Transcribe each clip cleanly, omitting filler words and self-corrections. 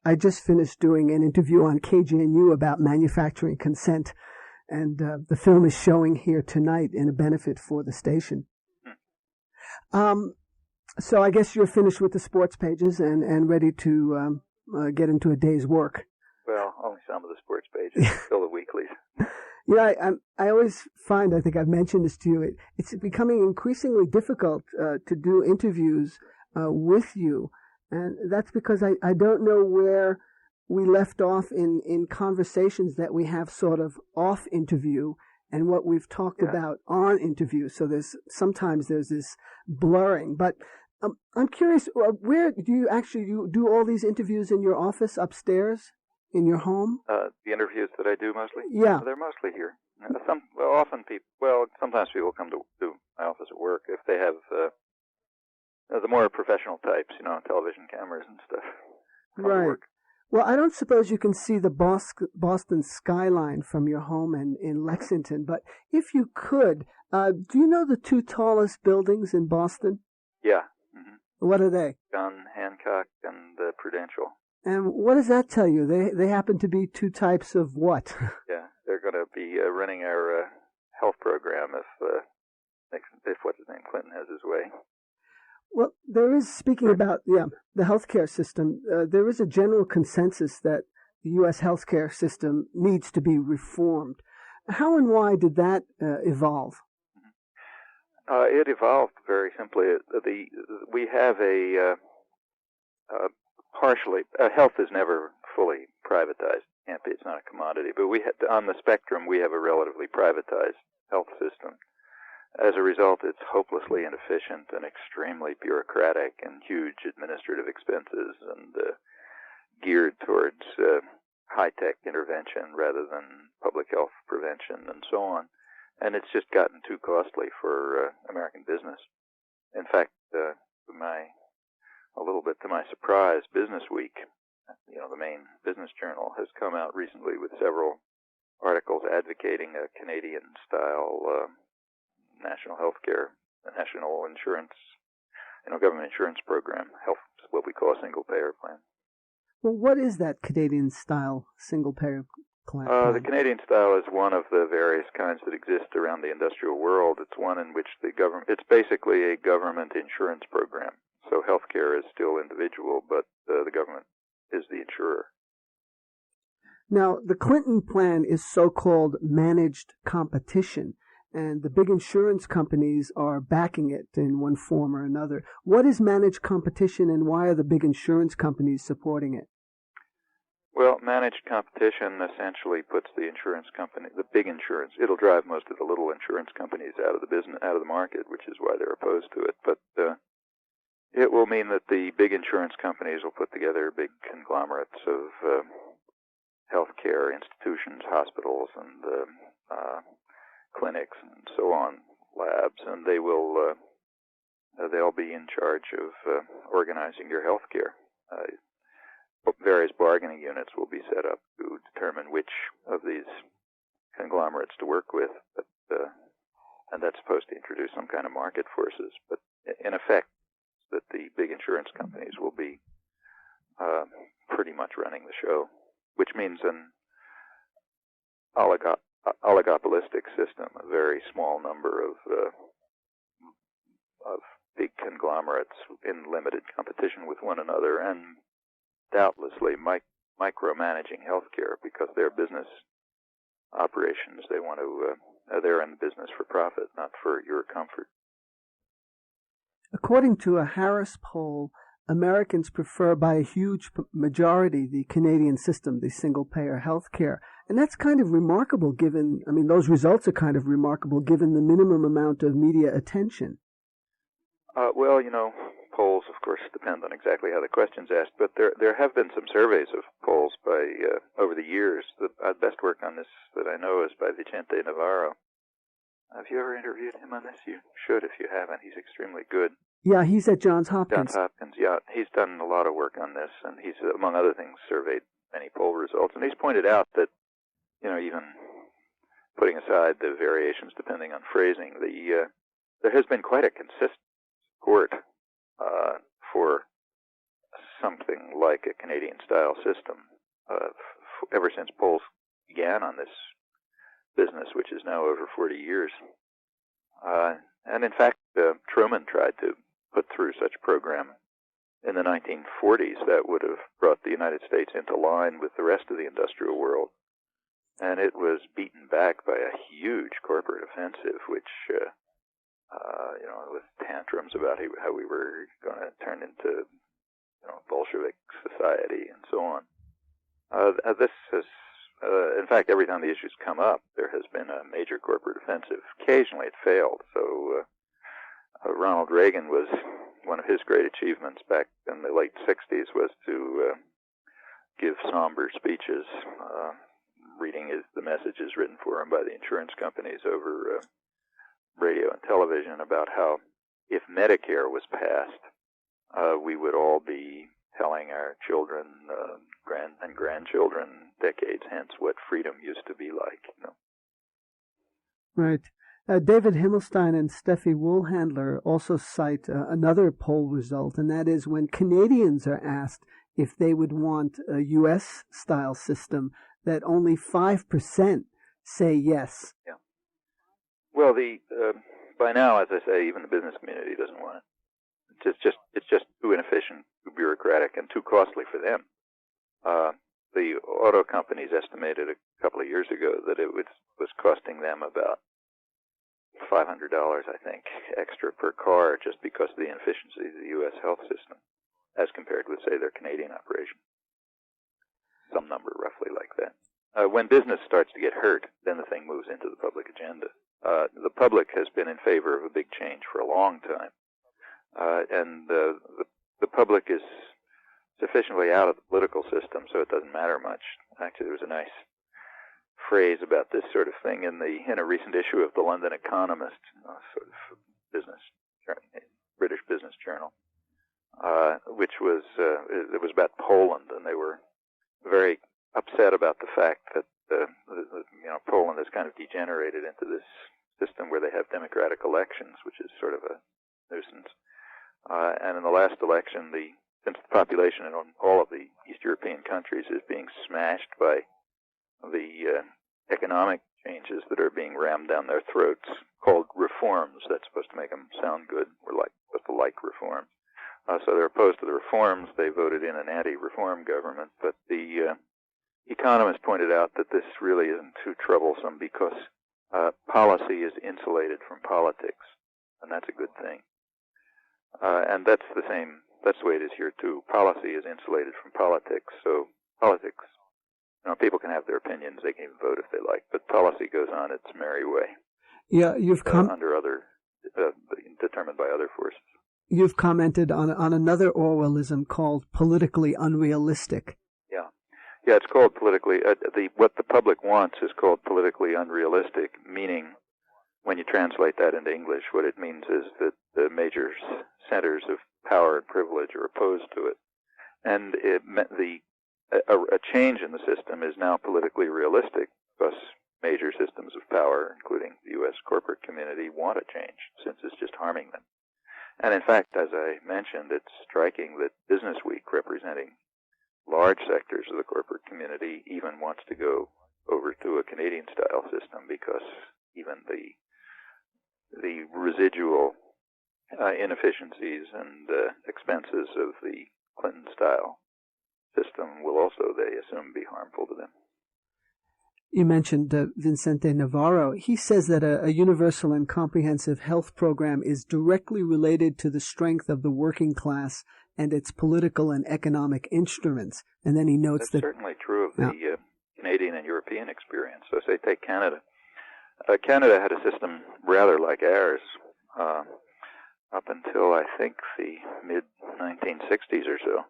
I just finished doing an interview on KGNU about manufacturing consent, and the film is showing here tonight in a benefit for the station. So I guess you're finished with the sports pages and ready to get into a day's work. Well, only some of the sports pages, still the weeklies. I always find, I think I've mentioned this to you, it's becoming increasingly difficult to do interviews with you. And that's because I don't know where we left off in conversations that we have sort of off interview and what we've talked about on interview. So sometimes there's this blurring. But I'm curious, where do you do all these interviews in your office upstairs in your home? The interviews that I do mostly? Yeah. They're mostly here. Sometimes people come to my office at work if they have the more professional types, television cameras and stuff. Right. Well, I don't suppose you can see the Boston skyline from your home in Lexington, but if you could, do you know the two tallest buildings in Boston? Yeah. Mm-hmm. What are they? John Hancock and Prudential. And what does that tell you? They happen to be two types of what? Yeah, they're going to be running our health program if what's his name, Clinton has his way. Well, there is, speaking about the healthcare system, there is a general consensus that the U.S. healthcare system needs to be reformed. How and why did that evolve? It evolved very simply. We have partially, health is never fully privatized. It's not a commodity. But on the spectrum, we have a relatively privatized health system. As a result, it's hopelessly inefficient and extremely bureaucratic and huge administrative expenses and geared towards high-tech intervention rather than public health prevention and so on. And it's just gotten too costly for American business. In fact, a little bit to my surprise, Business Week, the main business journal, has come out recently with several articles advocating a Canadian-style national insurance, government insurance program, what we call a single-payer plan. Well, what is that Canadian-style single-payer plan? The Canadian style is one of the various kinds that exist around the industrial world. It's one in which it's basically a government insurance program. So healthcare is still individual, but the government is the insurer. Now, the Clinton plan is so-called managed competition, and the big insurance companies are backing it in one form or another. What is managed competition, and why are the big insurance companies supporting it? Well, managed competition essentially puts the insurance company, the big insurance, it'll drive most of the little insurance companies out of the market, which is why they're opposed to it. But it will mean that the big insurance companies will put together big conglomerates of healthcare institutions, hospitals, and clinics, and so on, labs, and they'll be in charge of organizing your healthcare. Various bargaining units will be set up to determine which of these conglomerates to work with, and that's supposed to introduce some kind of market forces. But in effect, that the big insurance companies will be pretty much running the show, which means an oligopolistic system, a very small number of big conglomerates in limited competition with one another, and doubtlessly micromanaging healthcare because their business operations, they're in business for profit, not for your comfort. According to a Harris poll, Americans prefer by a huge majority the Canadian system, the single-payer health care. And that's kind of remarkable those results are kind of remarkable given the minimum amount of media attention. Polls, of course, depend on exactly how the question's asked, but there have been some surveys of polls by over the years. The best work on this that I know is by Vicente Navarro. Have you ever interviewed him on this? You should if you haven't. He's extremely good. Yeah, he's at Johns Hopkins. Yeah. He's done a lot of work on this, and he's, among other things, surveyed many poll results. And he's pointed out that, even putting aside the variations depending on phrasing, there has been quite a consistent support for something like a Canadian-style system ever since polls began on this business, which is now over 40 years. And in fact, Truman tried to put through such a program in the 1940s that would have brought the United States into line with the rest of the industrial world. And it was beaten back by a huge corporate offensive, which, with tantrums about how we were going to turn into, Bolshevik society and so on. This has, in fact, every time the issues come up, there has been a major corporate offensive. Occasionally it failed. So Ronald Reagan was, one of his great achievements back in the late 60s was to give somber speeches, reading the messages written for him by the insurance companies over radio and television about how if Medicare was passed, we would all be telling our children and grandchildren decades hence what freedom used to be like. Right. David Himmelstein and Steffie Woolhandler also cite another poll result, and that is when Canadians are asked if they would want a U.S.-style system, that only 5% say yes. Yeah. Well, by now, as I say, even the business community doesn't want it. It's just too inefficient, too bureaucratic, and too costly for them. The auto companies estimated a couple of years ago that it was costing them about $500, I think, extra per car just because of the inefficiency of the U.S. health system, as compared with, say, their Canadian operation. Some number roughly like that. When business starts to get hurt, then the thing moves into the public agenda. The public has been in favor of a big change for a long time. And the public is sufficiently out of the political system, so it doesn't matter much. Actually, there was a nice phrase about this sort of thing in a recent issue of the London Economist, sort of British business journal, which was it was about Poland, and they were very upset about the fact that Poland has kind of degenerated into this system where they have democratic elections, which is sort of a nuisance. And in the last election, since the population in all of the East European countries is being smashed by the economic changes that are being rammed down their throats, called reforms, that's supposed to make them sound good. We're supposed to like reforms. So they're opposed to the reforms. They voted in an anti-reform government. But the economists pointed out that this really isn't too troublesome because policy is insulated from politics, and that's a good thing. And that's the way it is here too. Policy is insulated from politics. So politics, people can have their opinions. They can even vote if they like, but policy goes on its merry way. Yeah, you've under other determined by other forces. You've commented on another Orwellism called politically unrealistic. Yeah, it's called politically. What the public wants is called politically unrealistic, meaning, when you translate that into English, what it means is that the major centers of power and privilege are opposed to it, and a change in the system is now politically realistic because major systems of power, including the U.S. corporate community, want a change since it's just harming them. And in fact, as I mentioned, it's striking that Business Week, representing large sectors of the corporate community, even wants to go over to a Canadian-style system because even the residual inefficiencies and expenses of the Clinton-style system will also, they assume, be harmful to them. You mentioned Vicente Navarro. He says that a universal and comprehensive health program is directly related to the strength of the working class and its political and economic instruments. And then he notes That's certainly true of the Canadian and European experience. So say take Canada. Canada had a system rather like ours up until, I think, the mid-1960s or so.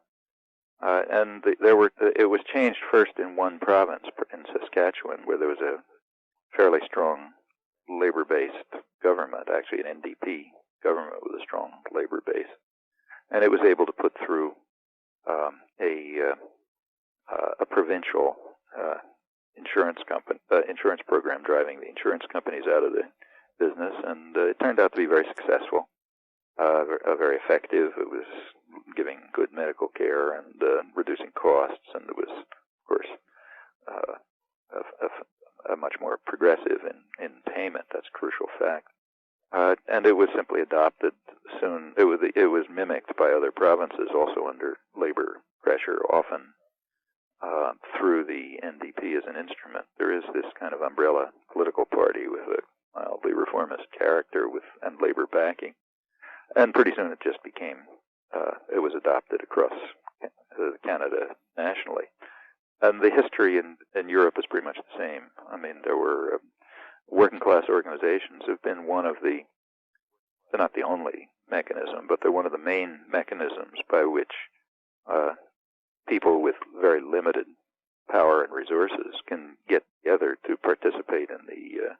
And it was changed first in one province, in Saskatchewan, where there was a fairly strong labor-based government, actually an NDP government with a strong labor base. And it was able to put through a provincial insurance program driving the insurance companies out of the business, and it turned out to be very successful, very effective. It was giving good medical care and reducing costs, and it was, of course, a much more progressive in payment. That's a crucial fact. And it was simply adopted soon. It was mimicked by other provinces, also under labor pressure, often through the NDP as an instrument. There is this kind of umbrella political party with a mildly reformist character and labor backing. And pretty soon it just became, it was adopted across Canada nationally. And the history in Europe is pretty much the same. I mean, there were working class organizations have been one of they're not the only mechanism, but they're one of the main mechanisms by which people with very limited power and resources can get together to participate in the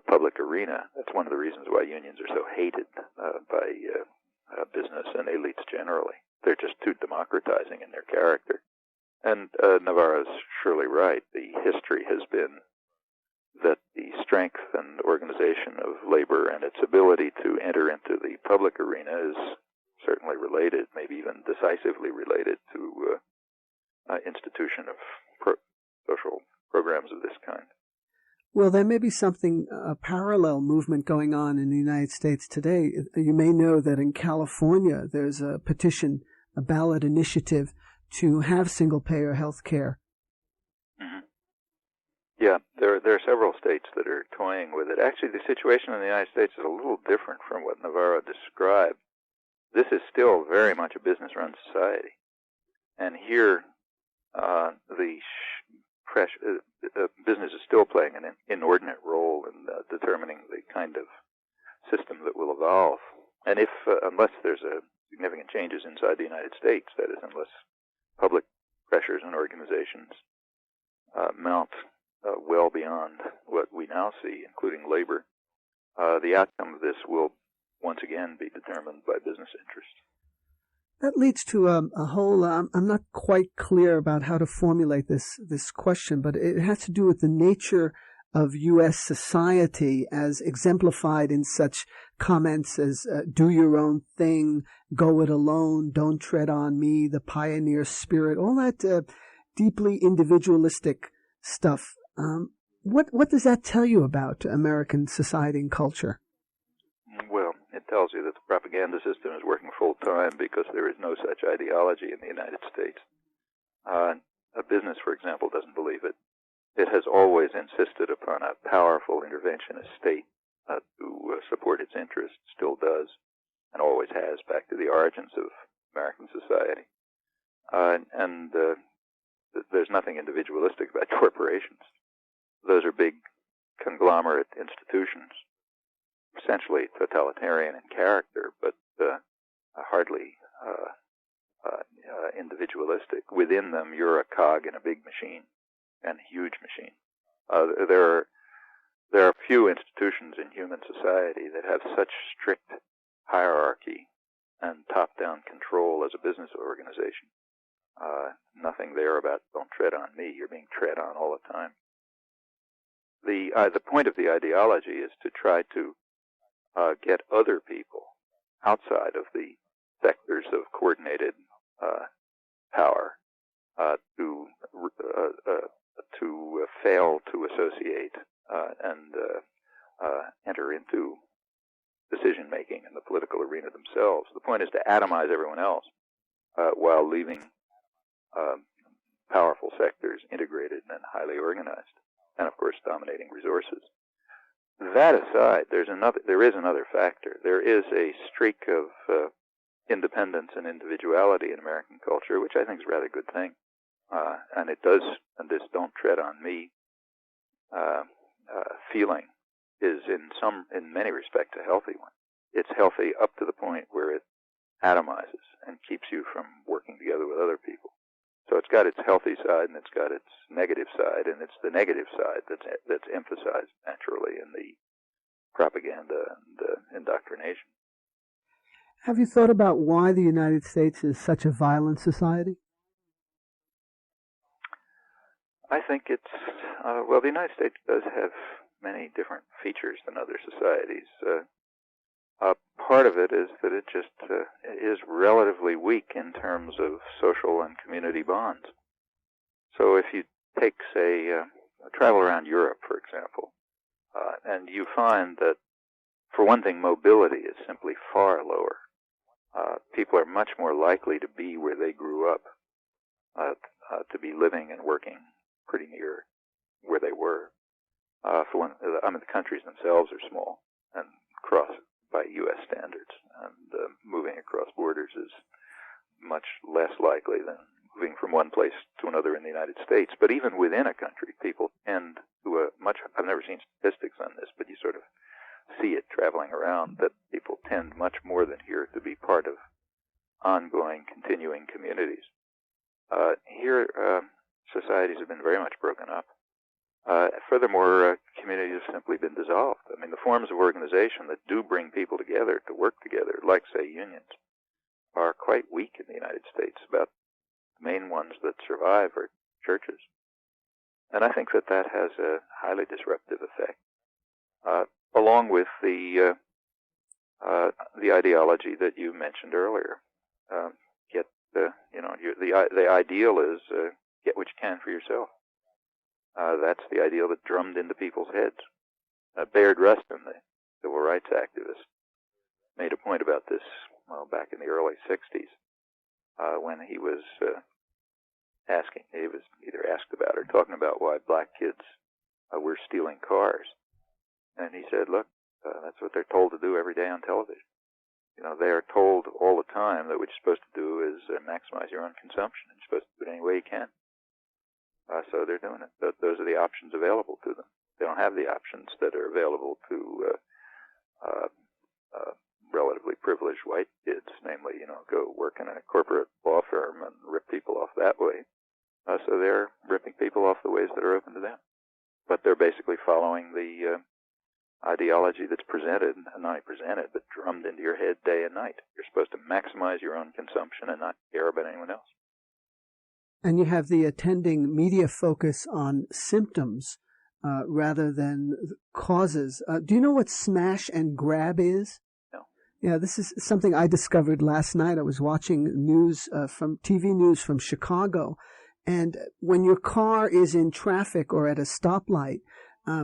public arena. That's one of the reasons why unions are so hated by business and elites generally. They're just too democratizing in their character. And Navarro's surely right. The history has been that the strength and organization of labor and its ability to enter into the public arena is certainly related, maybe even decisively related to institution of social programs of this kind. Well, there may be a parallel movement going on in the United States today. You may know that in California, there's a petition, a ballot initiative to have single-payer health care. Mm-hmm. Yeah, there are several states that are toying with it. Actually, the situation in the United States is a little different from what Navarro described. This is still very much a business-run society. And here, business is still playing an inordinate role in determining the kind of system that will evolve. And unless there's significant changes inside the United States, that is, unless public pressures and organizations mount well beyond what we now see, including labor, the outcome of this will once again be determined by business interests. That leads to a whole, I'm not quite clear about how to formulate this question, but it has to do with the nature of U.S. society as exemplified in such comments as do your own thing, go it alone, don't tread on me, the pioneer spirit, all that deeply individualistic stuff. What does that tell you about American society and culture? Well, it tells you that the propaganda system is working full time because there is no such ideology in the United States. A business, for example, doesn't believe it. It has always insisted upon a powerful interventionist state to support its interests, still does, and always has, back to the origins of American society. And there's nothing individualistic about corporations. Those are big conglomerate institutions, essentially totalitarian in character, but hardly individualistic. Within them, you're a cog in a big machine, and a huge machine. There are few institutions in human society that have such strict hierarchy and top-down control as a business organization. Nothing there about don't tread on me. You're being tread on all the time. The point of the ideology is to try to get other people outside of the sectors of coordinated power to fail to associate and enter into decision-making in the political arena themselves. The point is to atomize everyone else while leaving powerful sectors integrated and highly organized, and of course dominating resources. That aside, there is another factor. There is a streak of independence and individuality in American culture, which I think is a rather good thing. And it does, and this "don't tread on me" feeling is in many respects a healthy one. It's healthy up to the point where it atomizes and keeps you from working together with other people. So it's got its healthy side and it's got its negative side, and it's the negative side that's emphasized naturally in the propaganda and indoctrination. Have you thought about why the United States is such a violent society? I think it's, the United States does have many different features than other societies. part of it is that it just is relatively weak in terms of social and community bonds. So if you take, say, travel around Europe, for example, and you find that, for one thing, mobility is simply far lower. People are much more likely to be where they grew up, to be living and working pretty near where they were. For one, the countries themselves are small and cross by U.S. standards, and moving across borders is much less likely than moving from one place to another in the United States. But even within a country, people tend to I've never seen statistics on this, but you sort of see it traveling around, that people tend much more than here to be part of ongoing, continuing communities. Here, societies have been very much broken up. Furthermore, communities have simply been dissolved. I mean, the forms of organization that do bring people together to work together, like, say, unions, are quite weak in the United States. About the main ones that survive are churches. And I think that that has a highly disruptive effect, along with the ideology that you mentioned earlier. The ideal is get what you can for yourself. That's the ideal that drummed into people's heads. Bayard Rustin, the civil rights activist, made a point about this back in the early 60s when he was either asked about or talking about why black kids were stealing cars. And he said, look, that's what they're told to do every day on television. You know, they are told all the time that what you're supposed to do is maximize your own consumption. You're supposed to do it any way you can. So they're doing it. Those are the options available to them. They don't have the options that are available to relatively privileged white kids, namely, go work in a corporate law firm and rip people off that way. So they're ripping people off the ways that are open to them. But they're basically following the ideology that's presented, and not only presented, but drummed into your head day and night. You're supposed to maximize your own consumption and not care about anyone else. And you have the attending media focus on symptoms rather than causes. Do you know what smash and grab is? No. Yeah, this is something I discovered last night. I was watching news from TV news from Chicago. And when your car is in traffic or at a stoplight,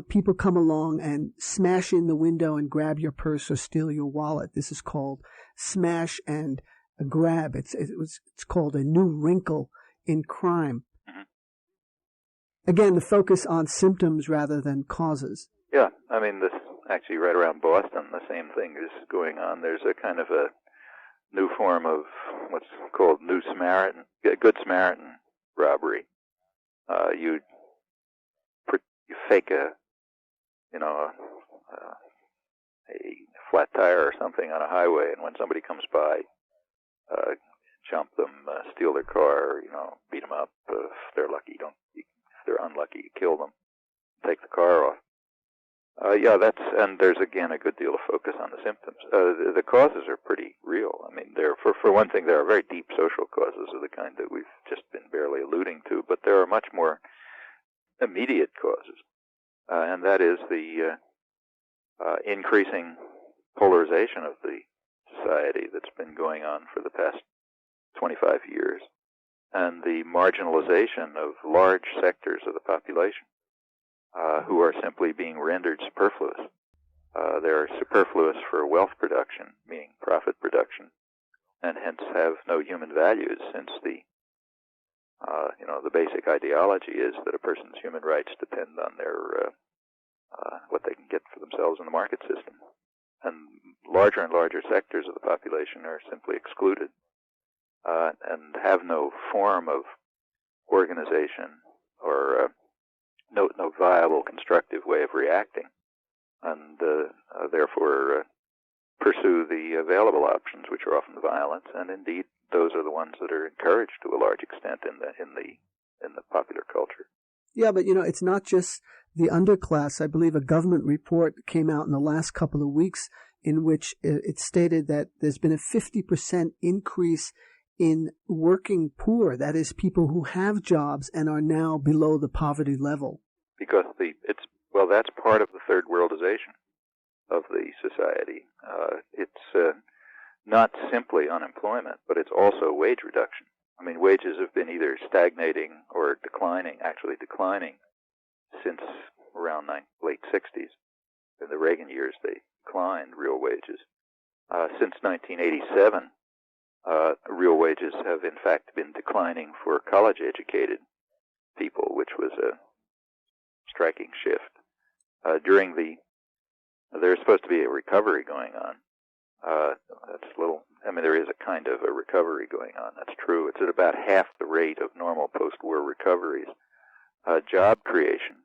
people come along and smash in the window and grab your purse or steal your wallet. This is called smash and grab. It's called a new wrinkle in crime. Mm-hmm. Again, the focus on symptoms rather than causes. Yeah, I mean, this actually right around Boston, the same thing is going on. There's a kind of a new form of what's called Good Samaritan robbery. You fake a flat tire or something on a highway, and when somebody comes by, jump them, steal their car, beat them up. If they're lucky, if they're unlucky, you kill them, take the car off. And there's again a good deal of focus on the symptoms. The causes are pretty real. I mean, for one thing, there are very deep social causes of the kind that we've just been barely alluding to, but there are much more immediate causes, and that is the increasing polarization of the society that's been going on for the past 25 years, and the marginalization of large sectors of the population who are simply being rendered superfluous. They're superfluous for wealth production, meaning profit production, and hence have no human values, since the basic ideology is that a person's human rights depend on their what they can get for themselves in the market system. And larger and larger sectors of the population are simply excluded and have no form of organization or no viable, constructive way of reacting, and therefore pursue the available options, which are often violence, and indeed those are the ones that are encouraged to a large extent in the popular culture. Yeah, but it's not just the underclass. I believe a government report came out in the last couple of weeks in which it stated that there's been a 50% increase in working poor, that is, people who have jobs and are now below the poverty level. Because that's part of the third worldization. of the society. It's not simply unemployment, but it's also wage reduction. I mean, wages have been either stagnating or declining, actually declining, since around late 60s. In the Reagan years, they declined, real wages. Since 1987, real wages have in fact been declining for college-educated people, which was a striking shift. There's supposed to be a recovery going on. There is a kind of a recovery going on. That's true. It's at about half the rate of normal post-war recoveries. Job creation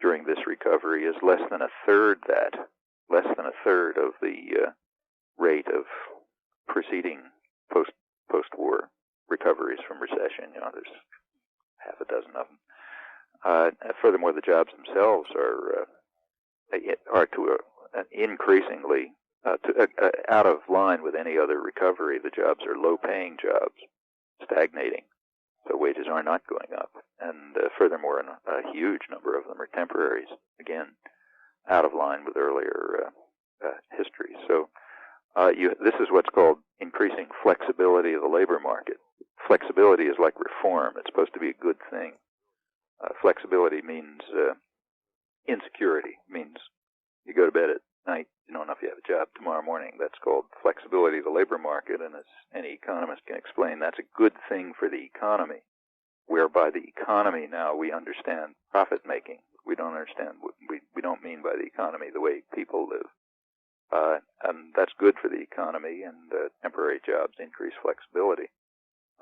during this recovery is less than a third of the rate of preceding post-war recoveries from recession. There's half a dozen of them. Furthermore, the jobs themselves are to an increasingly out of line with any other recovery. The jobs are low-paying jobs, stagnating, so wages are not going up. And furthermore, a huge number of them are temporaries, again, out of line with earlier history. So this is what's called increasing flexibility of the labor market. Flexibility is like reform. It's supposed to be a good thing. Flexibility means insecurity, means you go to bed at night, you don't know if you have a job tomorrow morning. That's called flexibility of the labor market, and as any economist can explain, that's a good thing for the economy, whereby the economy now we understand profit making. We don't understand, we don't mean by the economy the way people live. And that's good for the economy, and temporary jobs increase flexibility.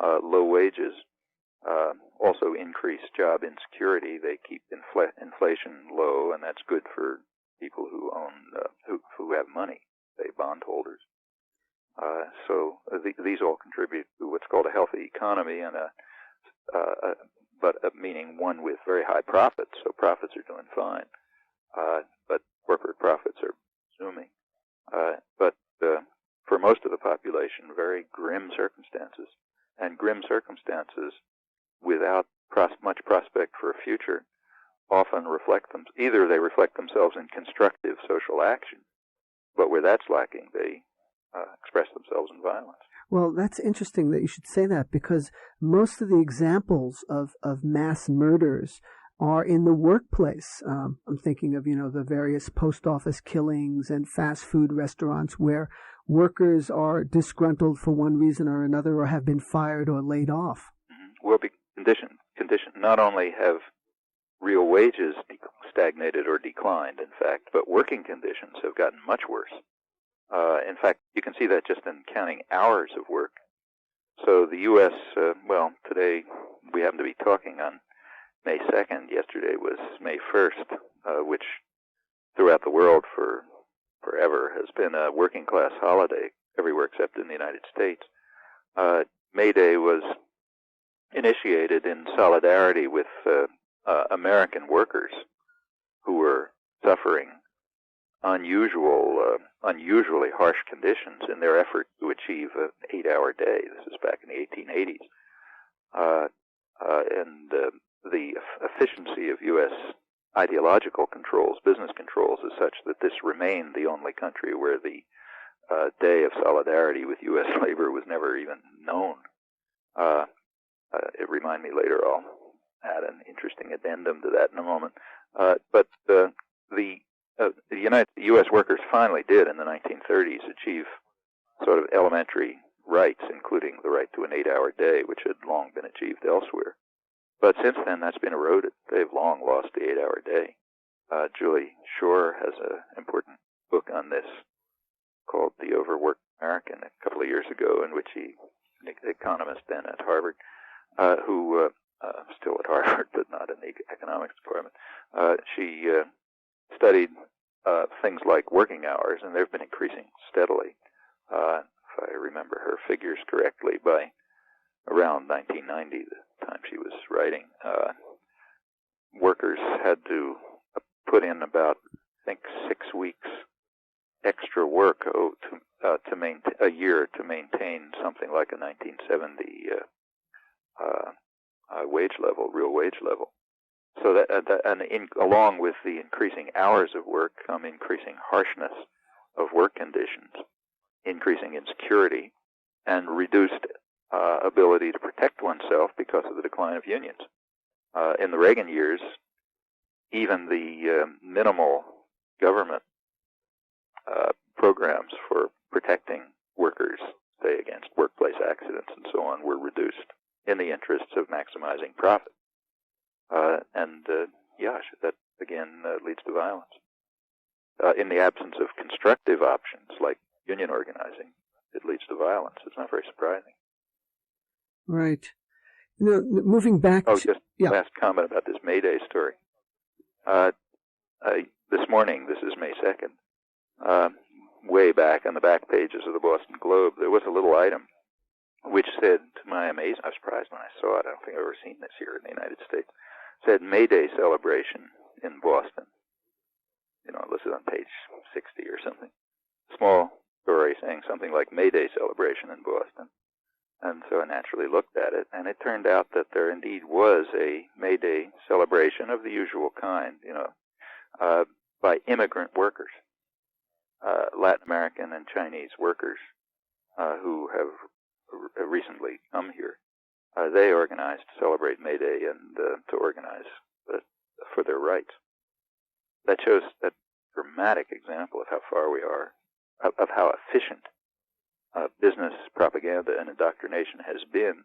Low wages also increase job insecurity. They keep inflation low, and that's good for people who own, who have money, say bondholders. So these all contribute to what's called a healthy economy, and but meaning one with very high profits. So profits are doing fine, but corporate profits are zooming. But for most of the population, very grim circumstances, and grim circumstances without much prospect for a future often reflect them. Either they reflect themselves in constructive social action, but where that's lacking, they express themselves in violence. Well, that's interesting that you should say that, because most of the examples of mass murders are in the workplace. I'm thinking of, the various post office killings and fast food restaurants where workers are disgruntled for one reason or another, or have been fired or laid off. Mm-hmm. Well, condition. Not only have real wages stagnated or declined, in fact, but working conditions have gotten much worse. In fact, you can see that just in counting hours of work. So the U.S., today we happen to be talking on May 2nd. Yesterday was May 1st, which throughout the world for forever has been a working class holiday everywhere except in the United States. May Day was initiated in solidarity with American workers who were suffering unusually harsh conditions in their effort to achieve an 8-hour day. This is back in the 1880s. And the efficiency of U.S. ideological controls, business controls, is such that this remained the only country where the day of solidarity with U.S. labor was never even known. It remind me later, I'll add an interesting addendum to that in a moment. But the U.S. workers finally did in the 1930s achieve sort of elementary rights, including the right to an 8-hour day, which had long been achieved elsewhere. But since then, that's been eroded. They've long lost the 8-hour day. Julie Schor has an important book on this called The Overworked American a couple of years ago, in which he, an economist then at Harvard, who still at Harvard, but not in the economics department, she studied things like working hours, and they've been increasing steadily. If I remember her figures correctly, by around 1990, the time she was writing, workers had to put in about, I think, 6 weeks extra work to maintain a year to maintain something like a 1970 wage level, real wage level. along with the increasing hours of work come increasing harshness of work conditions, increasing insecurity, and reduced ability to protect oneself because of the decline of unions. In the Reagan years, even the minimal government programs for protecting workers, say against workplace accidents and so on, were reduced in the interests of maximizing profit. That again leads to violence. In the absence of constructive options like union organizing, it leads to violence. It's not very surprising. Right. Moving back last comment about this May Day story. This morning, this is May 2nd, way back on the back pages of the Boston Globe, there was a little item which said, to my amazement, I was surprised when I saw it, I don't think I've ever seen this here in the United States, said May Day celebration in Boston. Listed on page 60 or something. Small story saying something like May Day celebration in Boston. And so I naturally looked at it, and it turned out that there indeed was a May Day celebration of the usual kind, by immigrant workers, Latin American and Chinese workers who have recently come here. They organized to celebrate May Day and to organize for their rights. That shows that dramatic example of how far we are, of how efficient business propaganda and indoctrination has been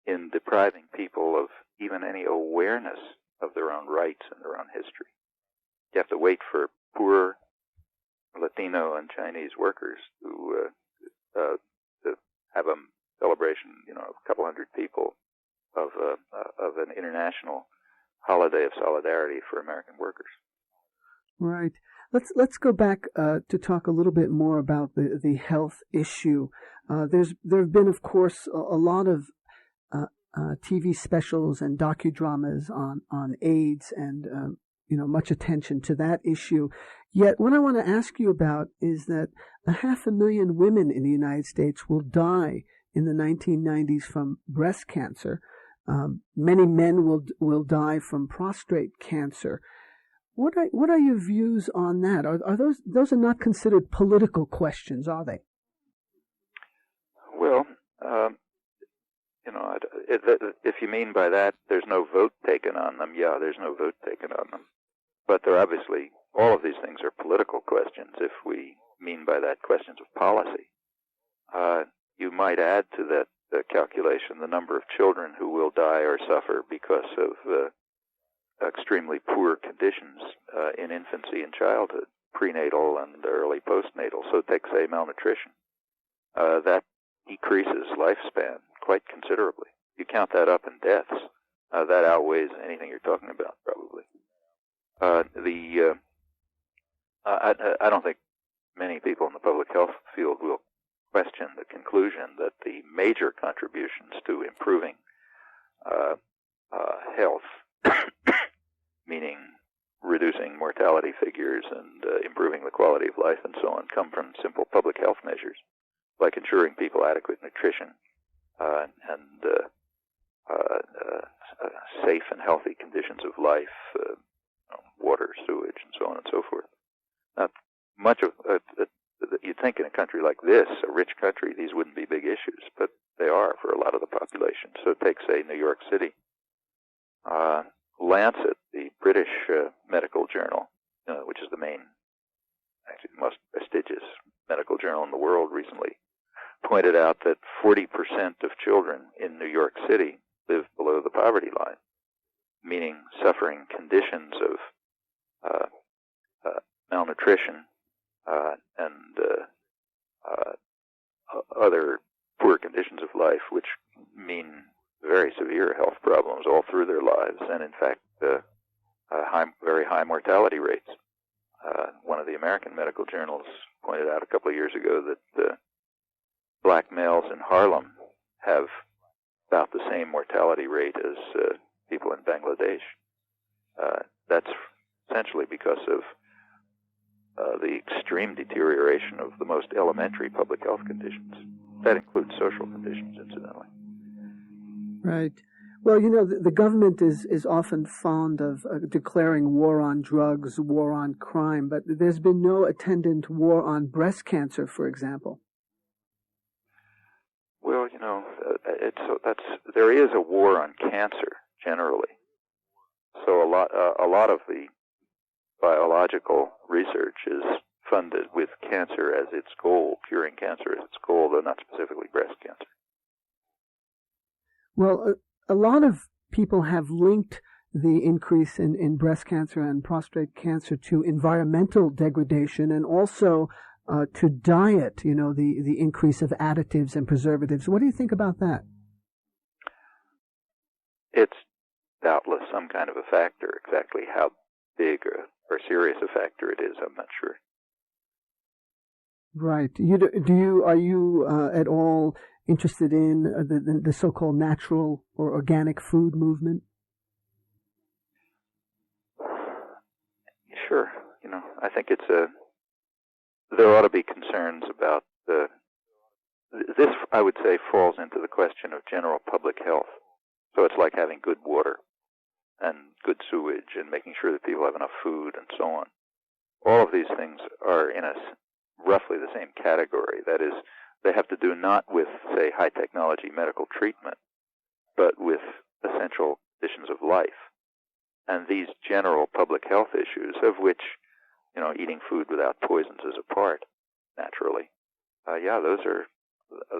in depriving people of even any awareness of their own rights and their own history. You have to wait for poor Latino and Chinese workers to have a celebration, of a couple hundred people of an international holiday of solidarity for American workers. Right. Let's go back to talk a little bit more about the health issue. There have been, of course, a lot of TV specials and docudramas on AIDS and much attention to that issue. Yet, what I want to ask you about is that 500,000 women in the United States will die in the 1990s from breast cancer. Many men will die from prostate cancer. What are your views on that? Are those are not considered political questions, are they? Well, if you mean by that there's no vote taken on them, yeah, there's no vote taken on them. But they're obviously, all of these things are political questions if we mean by that questions of policy. You might add to that calculation the number of children who will die or suffer because of extremely poor conditions in infancy and childhood, prenatal and early postnatal. So take, say, malnutrition. That decreases lifespan quite considerably. You count that up in deaths, that outweighs anything you're talking about, probably. I don't think many people in the public health field will question the conclusion that the major contributions to improving health, meaning reducing mortality figures and improving the quality of life and so on, come from simple public health measures, like ensuring people adequate nutrition and safe and healthy conditions of life, water, sewage, and so on and so forth. Not much of you'd think in a country like this, a rich country, these wouldn't be big issues, but they are for a lot of the population. So take, say, New York City. Lancet, the British medical journal, which is the main, actually the most prestigious medical journal in the world, recently pointed out that 40% of children in New York City live below the poverty line, meaning suffering conditions of malnutrition and other poor conditions of life, which mean very severe health problems all through their lives, and in fact, very high mortality rates. One of the American medical journals pointed out a couple of years ago that black males in Harlem have about the same mortality rate as people in Bangladesh. That's essentially because of the extreme deterioration of the most elementary public health conditions. That includes social conditions, incidentally. Right. Well, the government is often fond of declaring war on drugs, war on crime, but there's been no attendant war on breast cancer, for example. Well, there is a war on cancer generally. So a lot of the biological research is funded with cancer as its goal, curing cancer as its goal, though not specifically breast cancer. Well, a lot of people have linked the increase in breast cancer and prostate cancer to environmental degradation and also to diet, the increase of additives and preservatives. What do you think about that? It's doubtless some kind of a factor. Exactly how big or serious a factor it is, I'm not sure. Right. Are you at all interested in the so-called natural or organic food movement? Sure. I think there ought to be concerns about this, I would say, falls into the question of general public health. So it's like having good water and good sewage and making sure that people have enough food and so on. All of these things are in roughly the same category. That is, they have to do not with, say, high technology medical treatment, but with essential conditions of life. And these general public health issues, of which, eating food without poisons is a part, naturally. Those are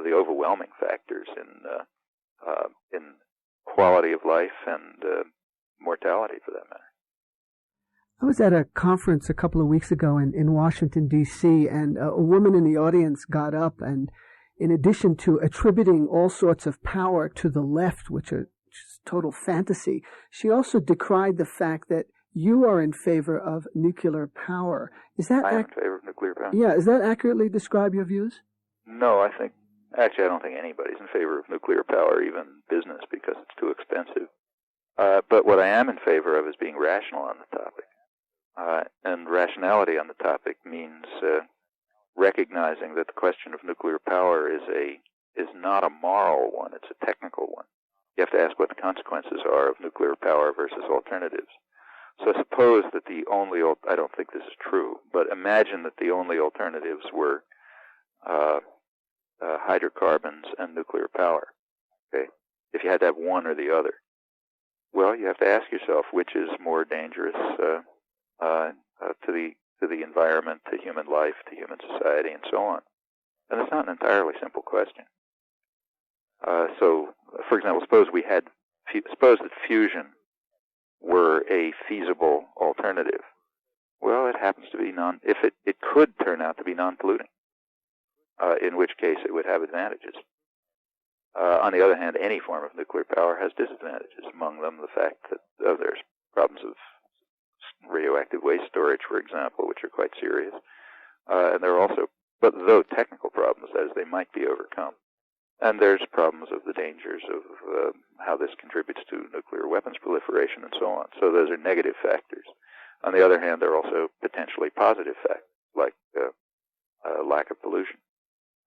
the overwhelming factors in quality of life and mortality, for that matter. I was at a conference a couple of weeks ago in Washington, D.C., and a woman in the audience got up and, in addition to attributing all sorts of power to the left, which is total fantasy, she also decried the fact that you are in favor of nuclear power. I am in favor of nuclear power. Yeah, does that accurately describe your views? No, I don't think anybody's in favor of nuclear power, even business, because it's too expensive. But what I am in favor of is being rational on the topic. And rationality on the topic means recognizing that the question of nuclear power is not a moral one, it's a technical one. You have to ask what the consequences are of nuclear power versus alternatives. So suppose that I don't think this is true, but imagine that the only alternatives were hydrocarbons and nuclear power. Okay, if you had to have one or the other, well, you have to ask yourself which is more dangerous to the environment, to human life, to human society, and so on. And it's not an entirely simple question. So, for example, suppose that fusion were a feasible alternative. Well, it happens to be if it could turn out to be non-polluting, in which case it would have advantages. On the other hand, any form of nuclear power has disadvantages, among them the fact that there's problems of radioactive waste storage, for example, which are quite serious. And there are also, but though technical problems, as they might be overcome. And there's problems of the dangers of how this contributes to nuclear weapons proliferation and so on. So those are negative factors. On the other hand, there are also potentially positive factors, like lack of pollution.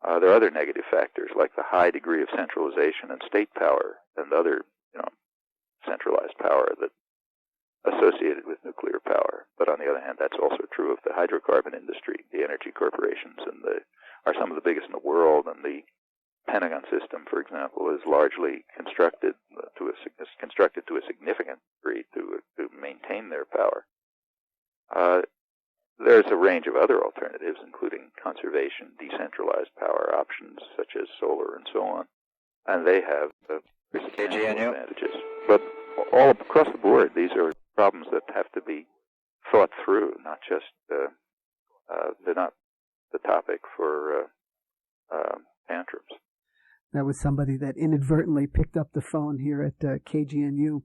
There are other negative factors, like the high degree of centralization and state power and other, centralized power that associated with nuclear power. But on the other hand, that's also true of the hydrocarbon industry. The energy corporations are some of the biggest in the world, and the Pentagon system, for example, is largely constructed to a significant degree to maintain their power. There's a range of other alternatives, including conservation, decentralized power options such as solar and so on, and they have KGNU advantages. But all across the board, these are problems that have to be thought through, not just they're not the topic for tantrums. That was somebody that inadvertently picked up the phone here at KGNU.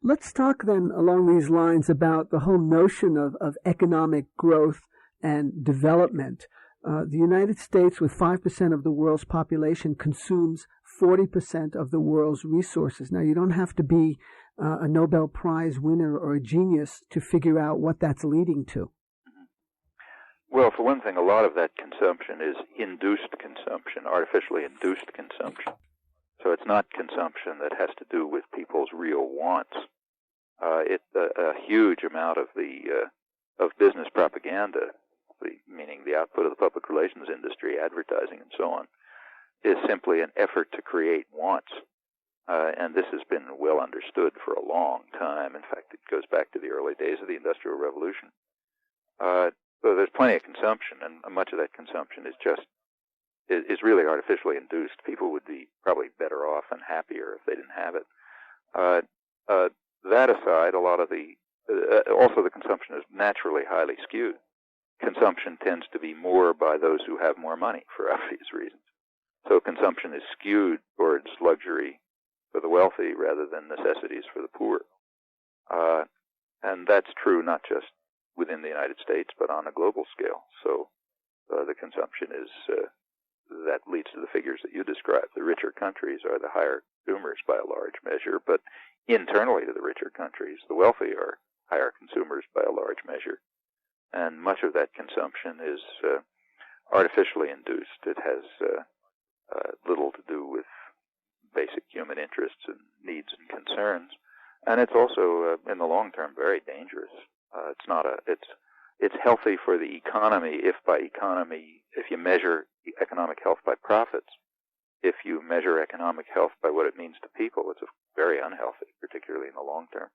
Let's talk then along these lines about the whole notion of economic growth and development. The United States, with 5% of the world's population, consumes 40% of the world's resources. Now, you don't have to be a Nobel Prize winner or a genius to figure out what that's leading to. Well, for one thing, a lot of that consumption is induced consumption, artificially induced consumption. So it's not consumption that has to do with people's real wants. A huge amount of of business propaganda, meaning the output of the public relations industry, advertising and so on, is simply an effort to create wants. And this has been well understood for a long time. In fact, it goes back to the early days of the Industrial Revolution. So there's plenty of consumption, and much of that consumption is really artificially induced. People would be probably better off and happier if they didn't have it. That aside, a lot of also the consumption is naturally highly skewed. Consumption tends to be more by those who have more money for obvious reasons. So consumption is skewed towards luxury for the wealthy rather than necessities for the poor. And that's true not just within the United States, but on a global scale. So the consumption that leads to the figures that you described. The richer countries are the higher consumers by a large measure, but internally to the richer countries, the wealthy are higher consumers by a large measure. And much of that consumption is artificially induced. It has little to do with basic human interests and needs and concerns. And it's also, in the long term, very dangerous. It's healthy for the economy if you measure economic health by profits. If you measure economic health by what it means to people, it's very unhealthy, particularly in the long term.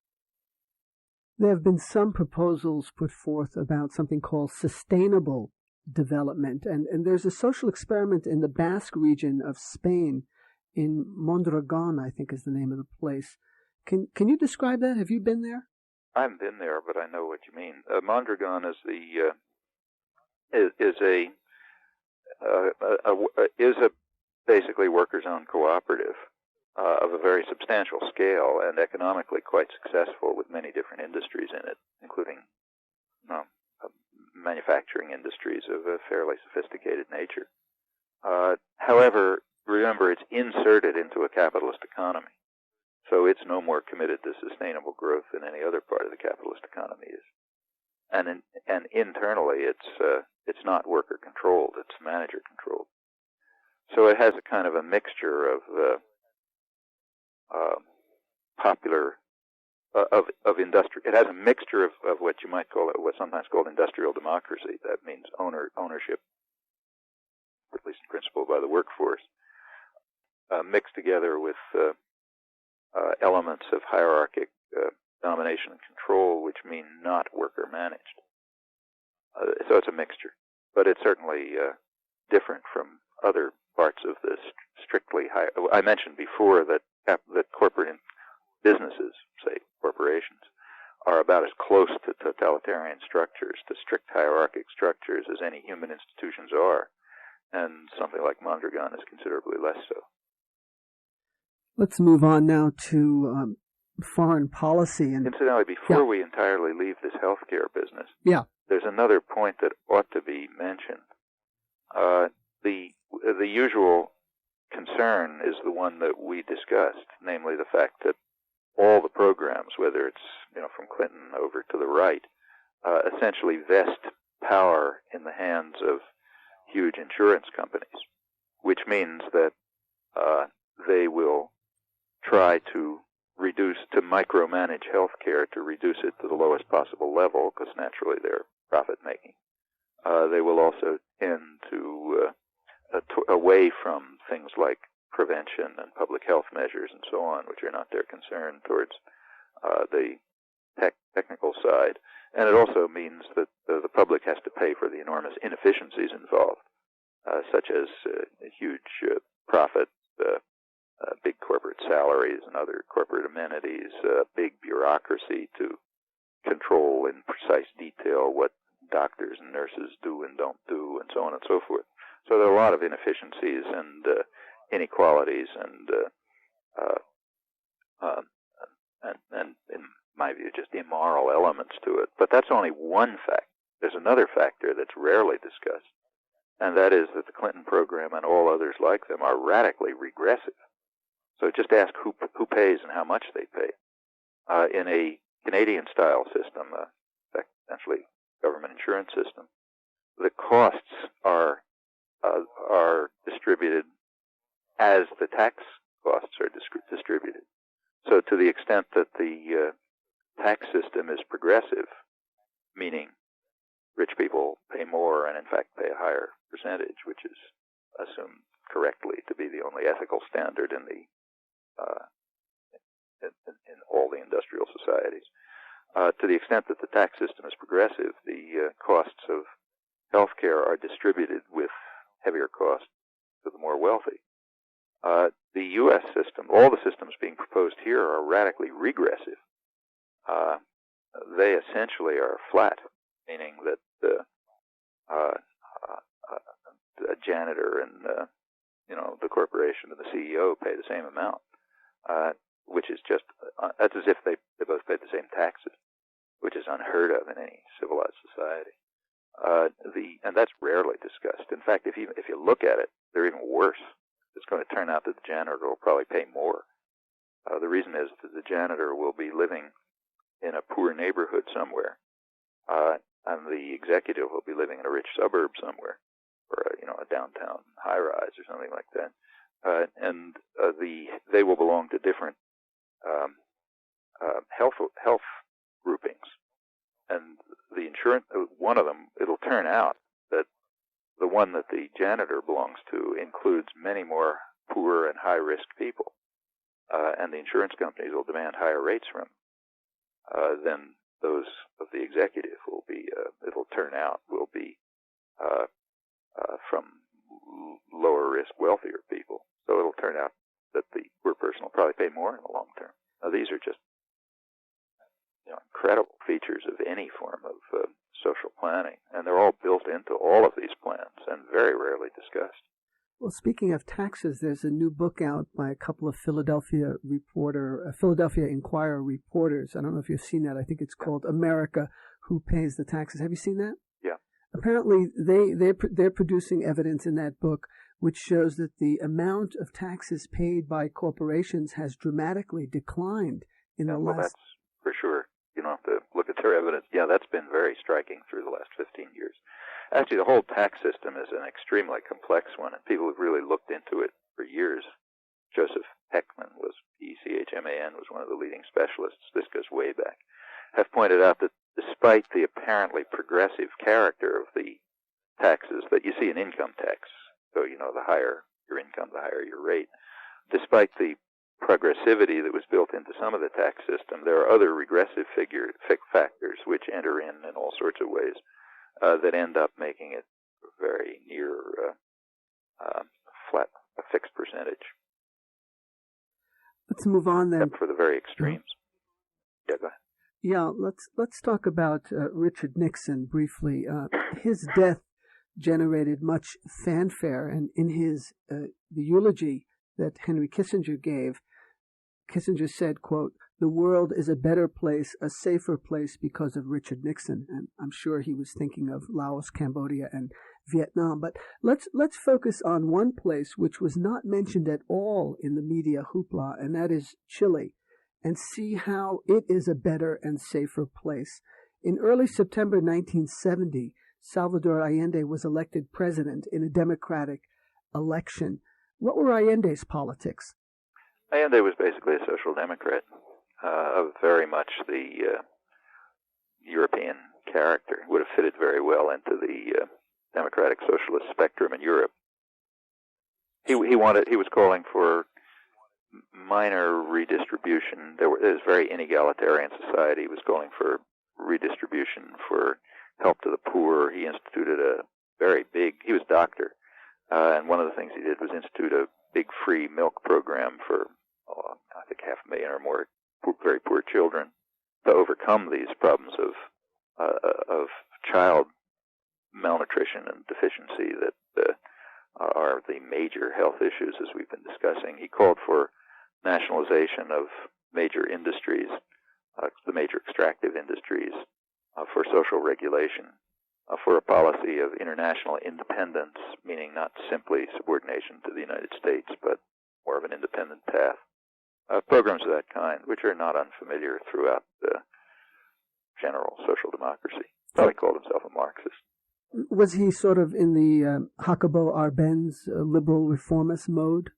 There have been some proposals put forth about something called sustainable development. And there's a social experiment in the Basque region of Spain, in Mondragon, I think is the name of the place. Can you describe that? Have you been there? I haven't been there, but I know what you mean. Mondragon is a basically workers-owned cooperative of a very substantial scale and economically quite successful, with many different industries in it, including manufacturing industries of a fairly sophisticated nature. However, remember, it's inserted into a capitalist economy. So it's no more committed to sustainable growth than any other part of the capitalist economy is. And internally, it's not worker controlled; it's manager controlled. So it has a kind of a mixture of It has a mixture of what you might call what's sometimes called industrial democracy. That means ownership, at least in principle, by the workforce, mixed together with elements of hierarchic domination and control, which mean not worker managed. So it's a mixture, but it's certainly different from other parts of this strictly high. I mentioned before that corporate businesses, say corporations, are about as close to totalitarian structures, to strict hierarchic structures, as any human institutions are, and something like Mondragon is considerably less so. Let's move on now to foreign policy. And incidentally, before we entirely leave this healthcare business, there's another point that ought to be mentioned. The usual concern is the one that we discussed, namely the fact that all the programs, whether it's from Clinton over to the right, essentially vest power in the hands of huge insurance companies, which means that they will try to micromanage healthcare, to reduce it to the lowest possible level, because naturally they're profit-making. They will also tend to away from things like prevention and public health measures and so on, which are not their concern, towards the technical side. And it also means that the public has to pay for the enormous inefficiencies involved, such as huge profit, big corporate salaries and other corporate amenities, big bureaucracy to control in precise detail what doctors and nurses do and don't do, and so on and so forth. So there are a lot of inefficiencies and inequalities and in my view, just immoral elements to it. But that's only one fact. There's another factor that's rarely discussed, and that is that the Clinton program and all others like them are radically regressive. So just ask who pays and how much they pay. In a Canadian-style system, essentially government insurance system, the costs are distributed as the tax costs are distributed. So to the extent that the tax system is progressive, meaning rich people pay more and in fact pay a higher percentage, which is assumed correctly to be the only ethical standard in the in all the industrial societies. To the extent that the tax system is progressive, the costs of healthcare are distributed with heavier costs to the more wealthy. The U.S. system, all the systems being proposed here, are radically regressive. They essentially are flat, meaning that a janitor and the corporation and the CEO pay the same amount, which is just that's as if they both pay the same taxes, which is unheard of in any civilized society. And that's rarely discussed. In fact, if you look at it, they're even worse. It's going to turn out that the janitor will probably pay more. The reason is that the janitor will be living in a poor neighborhood somewhere, and the executive will be living in a rich suburb somewhere, or a downtown high-rise or something like that. They will belong to different health groupings, and the insurance, one of them, it'll turn out that the one that the janitor belongs to includes many more poor and high-risk people, and the insurance companies will demand higher rates from than those of the executive will be. It'll turn out will be from lower-risk, wealthier people. So it'll turn out that the poor person will probably pay more in the long term. Now, these are just incredible features of any form of social planning, and they're all built into all of these plans and very rarely discussed. Well, speaking of taxes, there's a new book out by a couple of Philadelphia Inquirer reporters. I don't know if you've seen that. I think it's called America, Who Pays the Taxes. Have you seen that? Yeah. Apparently, they're producing evidence in that book which shows that the amount of taxes paid by corporations has dramatically declined in the last... Well, that's for sure. You don't have to look at their evidence. Yeah, that's been very striking through the last 15 years. Actually, the whole tax system is an extremely complex one, and people have really looked into it for years. Joseph Heckman Echman was one of the leading specialists. This goes way back. Have pointed out that despite the apparently progressive character of the taxes that you see in income tax, so the higher your income, the higher your rate, despite the progressivity that was built into some of the tax system, there are other regressive factors which enter in all sorts of ways that end up making it very near flat, a fixed percentage. Let's move on then. Except for the very extremes. Yeah, go ahead. Yeah, let's talk about Richard Nixon briefly. His death generated much fanfare, and in his the eulogy that Henry Kissinger gave, Kissinger said, quote, "The world is a better place, a safer place because of Richard Nixon." And I'm sure he was thinking of Laos, Cambodia, and Vietnam. But let's focus on one place which was not mentioned at all in the media hoopla, and that is Chile, and see how it is a better and safer place. In early September 1970, Salvador Allende was elected president in a democratic election. What were Allende's politics? Allende was basically a social democrat of very much the European character. Would have fitted very well into the democratic socialist spectrum in Europe. He was calling for minor redistribution. It was a very inegalitarian society. He was calling for redistribution, for help to the poor. He instituted he was a doctor, and one of the things he did was institute a big free milk program for, I think, 500,000 or more very poor children to overcome these problems of child malnutrition and deficiency that are the major health issues, as we've been discussing. He called for nationalization of major industries, the major extractive industries, for social regulation, for a policy of international independence, meaning not simply subordination to the United States, but more of an independent path. Programs of that kind, which are not unfamiliar throughout general social democracy. Probably called himself a Marxist. Was he sort of in the Jacobo Arbenz liberal reformist mode?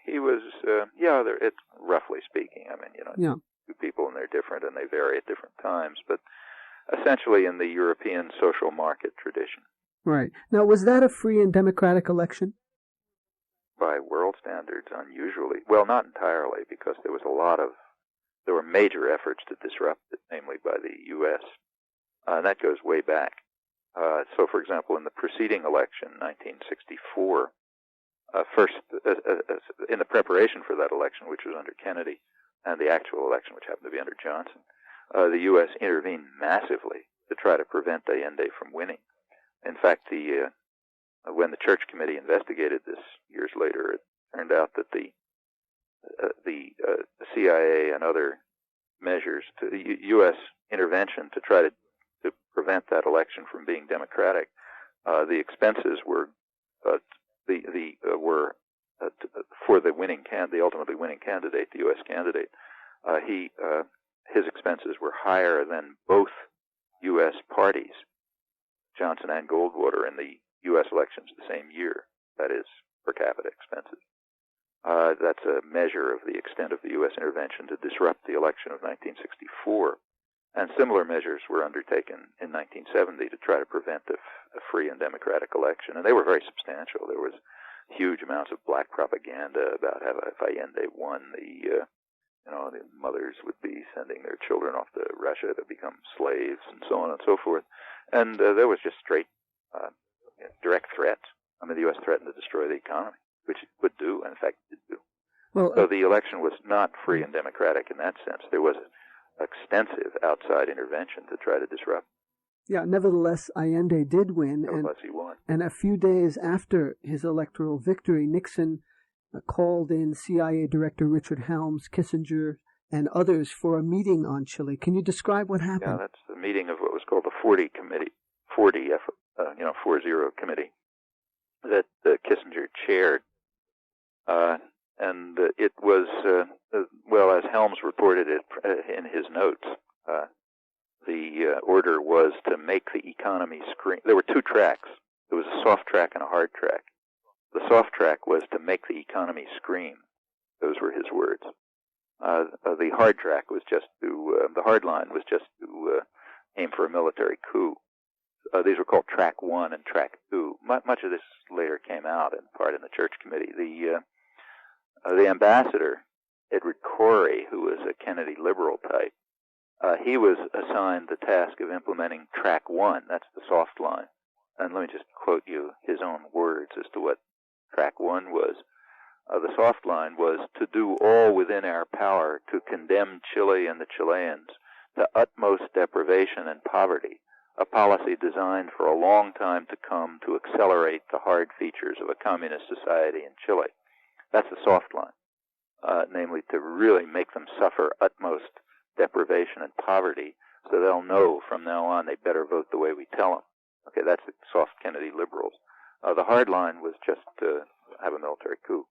He was Yeah, it's roughly speaking. I mean, Yeah. two people and they're different and they vary at different times, but essentially in the European social market tradition. Right. Now, was that a free and democratic election? By world standards, unusually. Well, not entirely, because there were major efforts to disrupt it, namely by the U.S. And that goes way back. So, for example, in the preceding election, 1964, first, in the preparation for that election, which was under Kennedy, and the actual election, which happened to be under Johnson, the U.S. intervened massively to try to prevent Allende from winning. In fact, when the Church Committee investigated this years later, it turned out that the CIA and other measures, U.S. intervention to try to prevent that election from being democratic, the expenses were for the ultimately winning candidate, the U.S. candidate. His expenses were higher than both U.S. parties, Johnson and Goldwater, in the U.S. elections the same year. That is, per capita expenses. That's a measure of the extent of the U.S. intervention to disrupt the election of 1964. And similar measures were undertaken in 1970 to try to prevent a free and democratic election. And they were very substantial. There was huge amounts of black propaganda about how if Allende won, the mothers would be sending their children off to Russia to become slaves and so on and so forth. And there was just straight direct threats. I mean, the U.S. threatened to destroy the economy, which it would do, and in fact did do. Well, so the election was not free and democratic in that sense. There was extensive outside intervention to try to disrupt. Yeah, nevertheless, Allende did win. Nevertheless, he won. And a few days after his electoral victory, Nixon called in CIA Director Richard Helms, Kissinger, and others for a meeting on Chile. Can you describe what happened? Yeah, that's the meeting of what was called the 40 Committee, 40 Committee that Kissinger chaired. And it was, as Helms reported it in his notes, the order was to make the economy scream. There were two tracks. There was a soft track and a hard track. The soft track was to make the economy scream. Those were his words. The hard track was just the hard line was just to aim for a military coup. These were called Track 1 and Track 2. Much of this later came out, in part in the Church Committee. The ambassador, Edward Corey, who was a Kennedy liberal type, he was assigned the task of implementing Track 1. That's the soft line. And let me just quote you his own words as to what Track 1 was. The soft line was to do all within our power to condemn Chile and the Chileans to utmost deprivation and poverty, a policy designed for a long time to come to accelerate the hard features of a communist society in Chile. That's the soft line, namely to really make them suffer utmost deprivation and poverty so they'll know from now on they better vote the way we tell them. Okay, that's the soft Kennedy liberals. The hard line was just to have a military coup.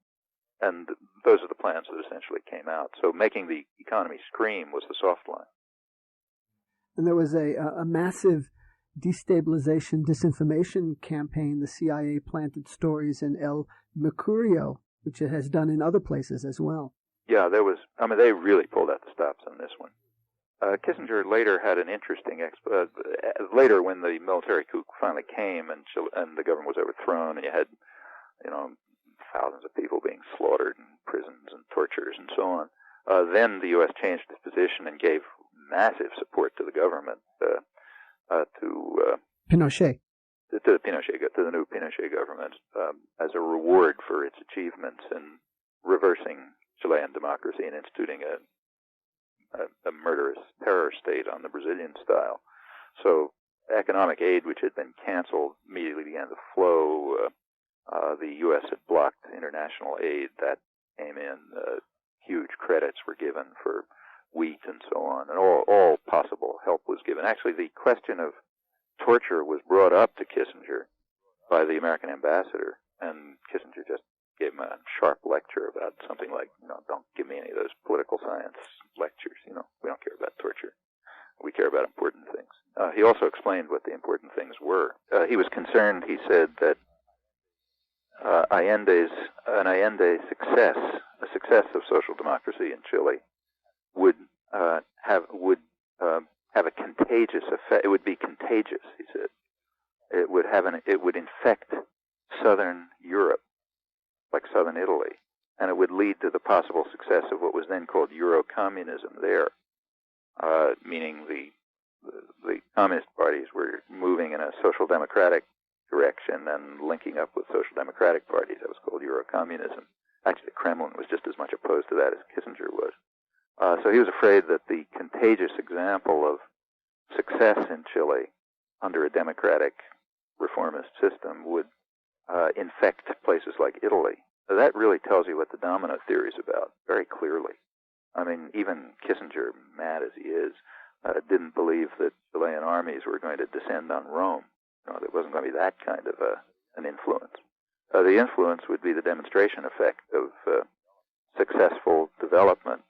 And those are the plans that essentially came out. So making the economy scream was the soft line. And there was a massive destabilization, disinformation campaign. The CIA planted stories in El Mercurio, which it has done in other places as well. Yeah, they really pulled out the stops on this one. Kissinger later had an interesting later when the military coup finally came and the government was overthrown and you had, thousands of people being slaughtered in prisons and tortures and so on. Then the U.S. changed its position and gave massive support to the government, to Pinochet. To the new Pinochet government, as a reward for its achievements in reversing Chilean democracy and instituting a murderous terror state on the Brazilian style. So economic aid, which had been canceled, immediately began to flow. The U.S. had blocked international aid. That came in. Huge credits were given for wheat and so on, and all possible help was given. Actually, the question of torture was brought up to Kissinger by the American ambassador, and Kissinger just gave him a sharp lecture about something like, don't give me any of those political science lectures. We don't care about torture. We care about important things. He also explained what the important things were. He was concerned, he said, that Allende's success, a success of social democracy in Chile would have a contagious effect. It would be contagious, he said. It would infect southern Europe, like southern Italy, and it would lead to the possible success of what was then called Euro-communism there, meaning the communist parties were moving in a social democratic direction and linking up with social democratic parties. That was called Euro-communism. Actually, the Kremlin was just as much opposed to that as Kissinger was. So he was afraid that the contagious example of success in Chile under a democratic reformist system would infect places like Italy. So that really tells you what the domino theory is about very clearly. I mean, even Kissinger, mad as he is, didn't believe that Chilean armies were going to descend on Rome. No, there wasn't going to be that kind of an influence. The influence would be the demonstration effect of successful development,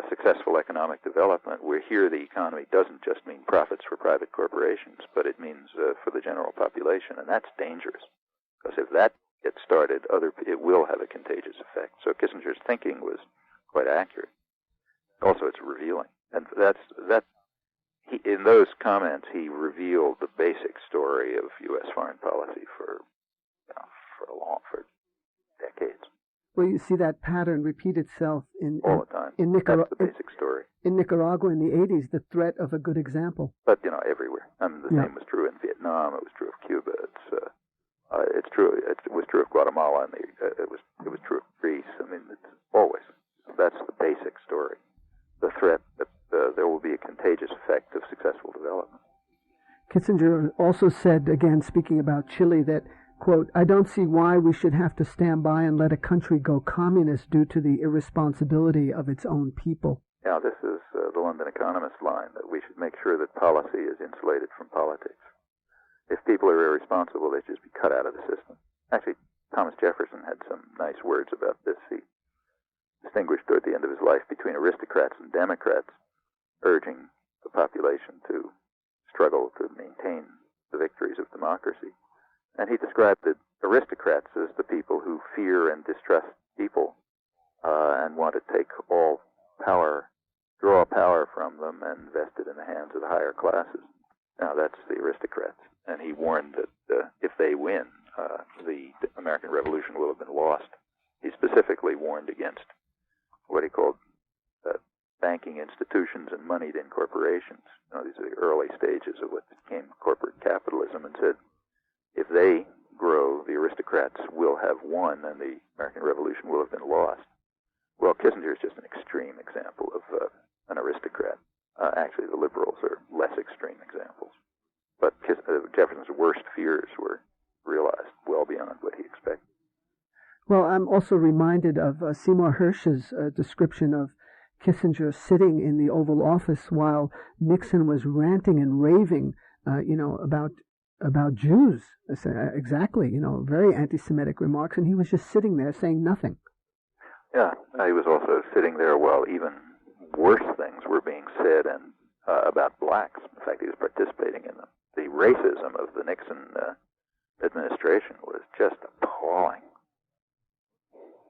successful economic development, where here the economy doesn't just mean profits for private corporations, but it means for the general population, and that's dangerous. Because if that gets started, it will have a contagious effect. So Kissinger's thinking was quite accurate. Also, it's revealing, and in those comments, he revealed the basic story of U.S. foreign policy for decades. Well, you see that pattern repeat itself all the time. That's the basic story. In Nicaragua in the 80s, the threat of a good example. But everywhere. I mean, the same was true in Vietnam. It was true of Cuba. It's true. It was true of Guatemala, and it was true of Greece. I mean, it's always. That's the basic story. The threat that there will be a contagious effect of successful development. Kissinger also said, again, speaking about Chile, that, quote, "I don't see why we should have to stand by and let a country go communist due to the irresponsibility of its own people." Yeah, this is the London Economist line, that we should make sure that policy is insulated from politics. If people are irresponsible, they should just be cut out of the system. Actually, Thomas Jefferson had some nice words about this. He distinguished toward the end of his life between aristocrats and democrats, urging the population to struggle to maintain the victories of democracy. And he described the aristocrats as the people who fear and distrust people and want to take all power, draw power from them and vest it in the hands of the higher classes. Now, that's the aristocrats. And he warned that if they win, the American Revolution will have been lost. He specifically warned against what he called banking institutions and moneyed-in corporations. These are the early stages of what became corporate capitalism, and said, if they grow, the aristocrats will have won, and the American Revolution will have been lost. Well, Kissinger is just an extreme example of an aristocrat. Actually, the liberals are less extreme examples. But Jefferson's worst fears were realized well beyond what he expected. Well, I'm also reminded of Seymour Hersh's description of Kissinger sitting in the Oval Office while Nixon was ranting and raving, about Jews. Exactly, very anti-Semitic remarks, and he was just sitting there saying nothing. Yeah, he was also sitting there while even worse things were being said and about blacks. In fact, he was participating in them. The racism of the Nixon administration was just appalling.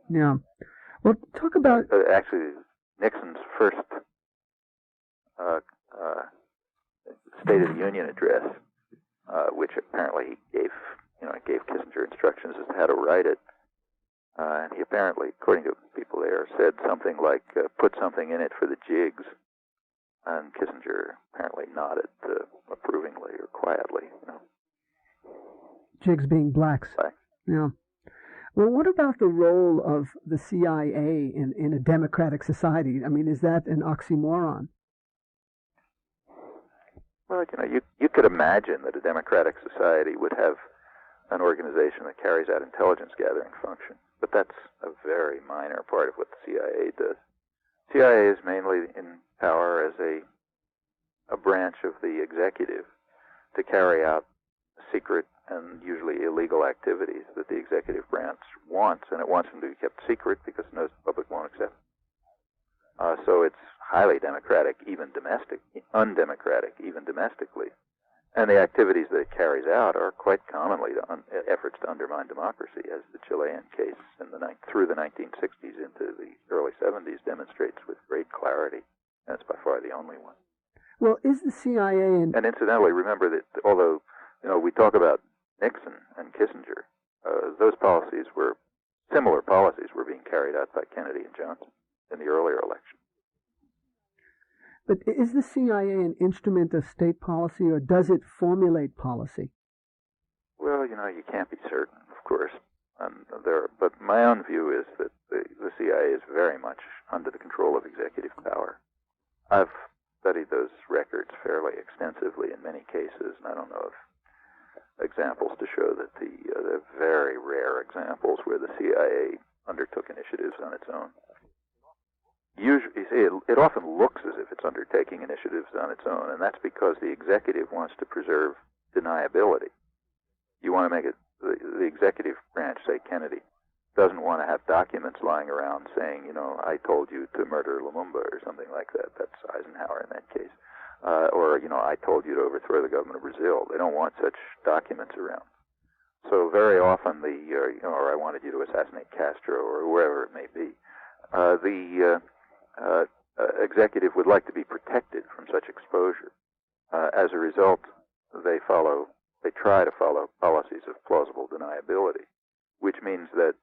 Yeah. Well, talk about... Actually, Nixon's first State of the Union address, which apparently he gave Kissinger instructions as to how to write it. And he apparently, according to people there, said something like, put something in it for the jigs. And Kissinger apparently nodded approvingly or quietly. Jigs being blacks. Blacks. Yeah. Well, what about the role of the CIA in a democratic society? I mean, is that an oxymoron? Well, you could imagine that a democratic society would have an organization that carries out intelligence gathering function, but that's a very minor part of what the CIA does. CIA is mainly in power as a branch of the executive to carry out secret and usually illegal activities that the executive branch wants, and it wants them to be kept secret because it knows the public won't accept them. So it's highly democratic, undemocratic, even domestically, And the activities that it carries out are quite commonly efforts to undermine democracy, as the Chilean case through the 1960s into the early 70s demonstrates with great clarity. That's by far the only one. Well, is the CIA... And incidentally, remember that although we talk about Nixon and Kissinger, those similar policies were being carried out by Kennedy and Johnson in the earlier election. But is the CIA an instrument of state policy, or does it formulate policy? Well, you can't be certain, of course. But my own view is that the CIA is very much under the control of executive power. I've studied those records fairly extensively in many cases, and I don't know of examples to show that the very rare examples where the CIA undertook initiatives on its own. Usually, it often looks as if it's undertaking initiatives on its own, and that's because the executive wants to preserve deniability. You want to make it, the executive branch, say Kennedy, doesn't want to have documents lying around saying, I told you to murder Lumumba or something like that. That's Eisenhower in that case. Or, I told you to overthrow the government of Brazil. They don't want such documents around. So very often or I wanted you to assassinate Castro or whoever it may be, the executive would like to be protected from such exposure. As a result, they try to follow policies of plausible deniability, which means that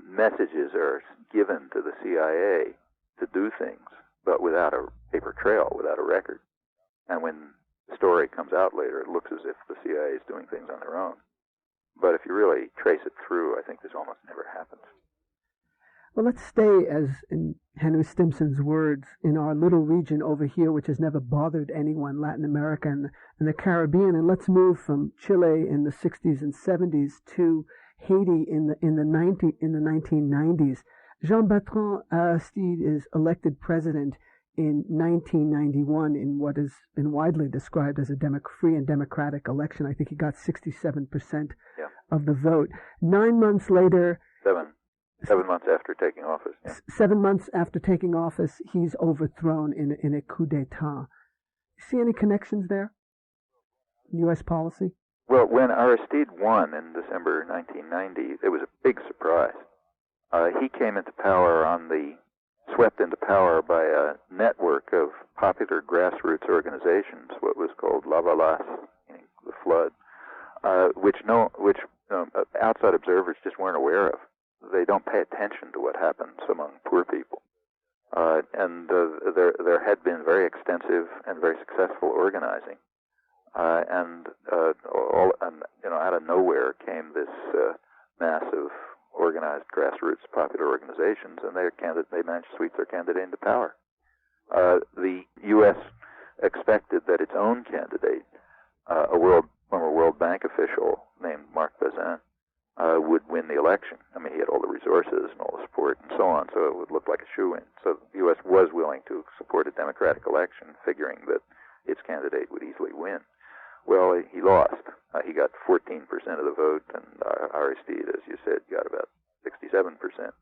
messages are given to the CIA to do things, but without a paper trail, without a record. And when the story comes out later, it looks as if the CIA is doing things on their own. But if you really trace it through, I think this almost never happens. Well, let's stay, as in Henry Stimson's words, in our little region over here, which has never bothered anyone, Latin America and the Caribbean, and let's move from Chile in the 60s and 70s to Haiti in the 1990s. Jean-Bertrand Aristide is elected president in 1991 in what has been widely described as a free and democratic election. I think he got 67% of the vote. 9 months later... 7 months after taking office. Yeah. 7 months after taking office, he's overthrown in a coup d'etat. See any connections there? U.S. policy? Well, when Aristide won in December 1990, it was a big surprise. He came into power swept into power by a network of popular grassroots organizations, what was called La Valasse, meaning the flood, which outside observers just weren't aware of. They don't pay attention to what happens among poor people. And there had been very extensive and very successful organizing. And out of nowhere came this mass of organized grassroots popular organizations, and they managed to sweep their candidate into power. The U.S. expected that its own candidate, a former World Bank official named Marc Bazin, would win the election. I mean, he had all the resources and all the support and so on, so it would look like a shoo-in. So the U.S. was willing to support a democratic election, figuring that its candidate would easily win. Well, he lost. He got 14% of the vote, and Aristide, as you said, got about 67%.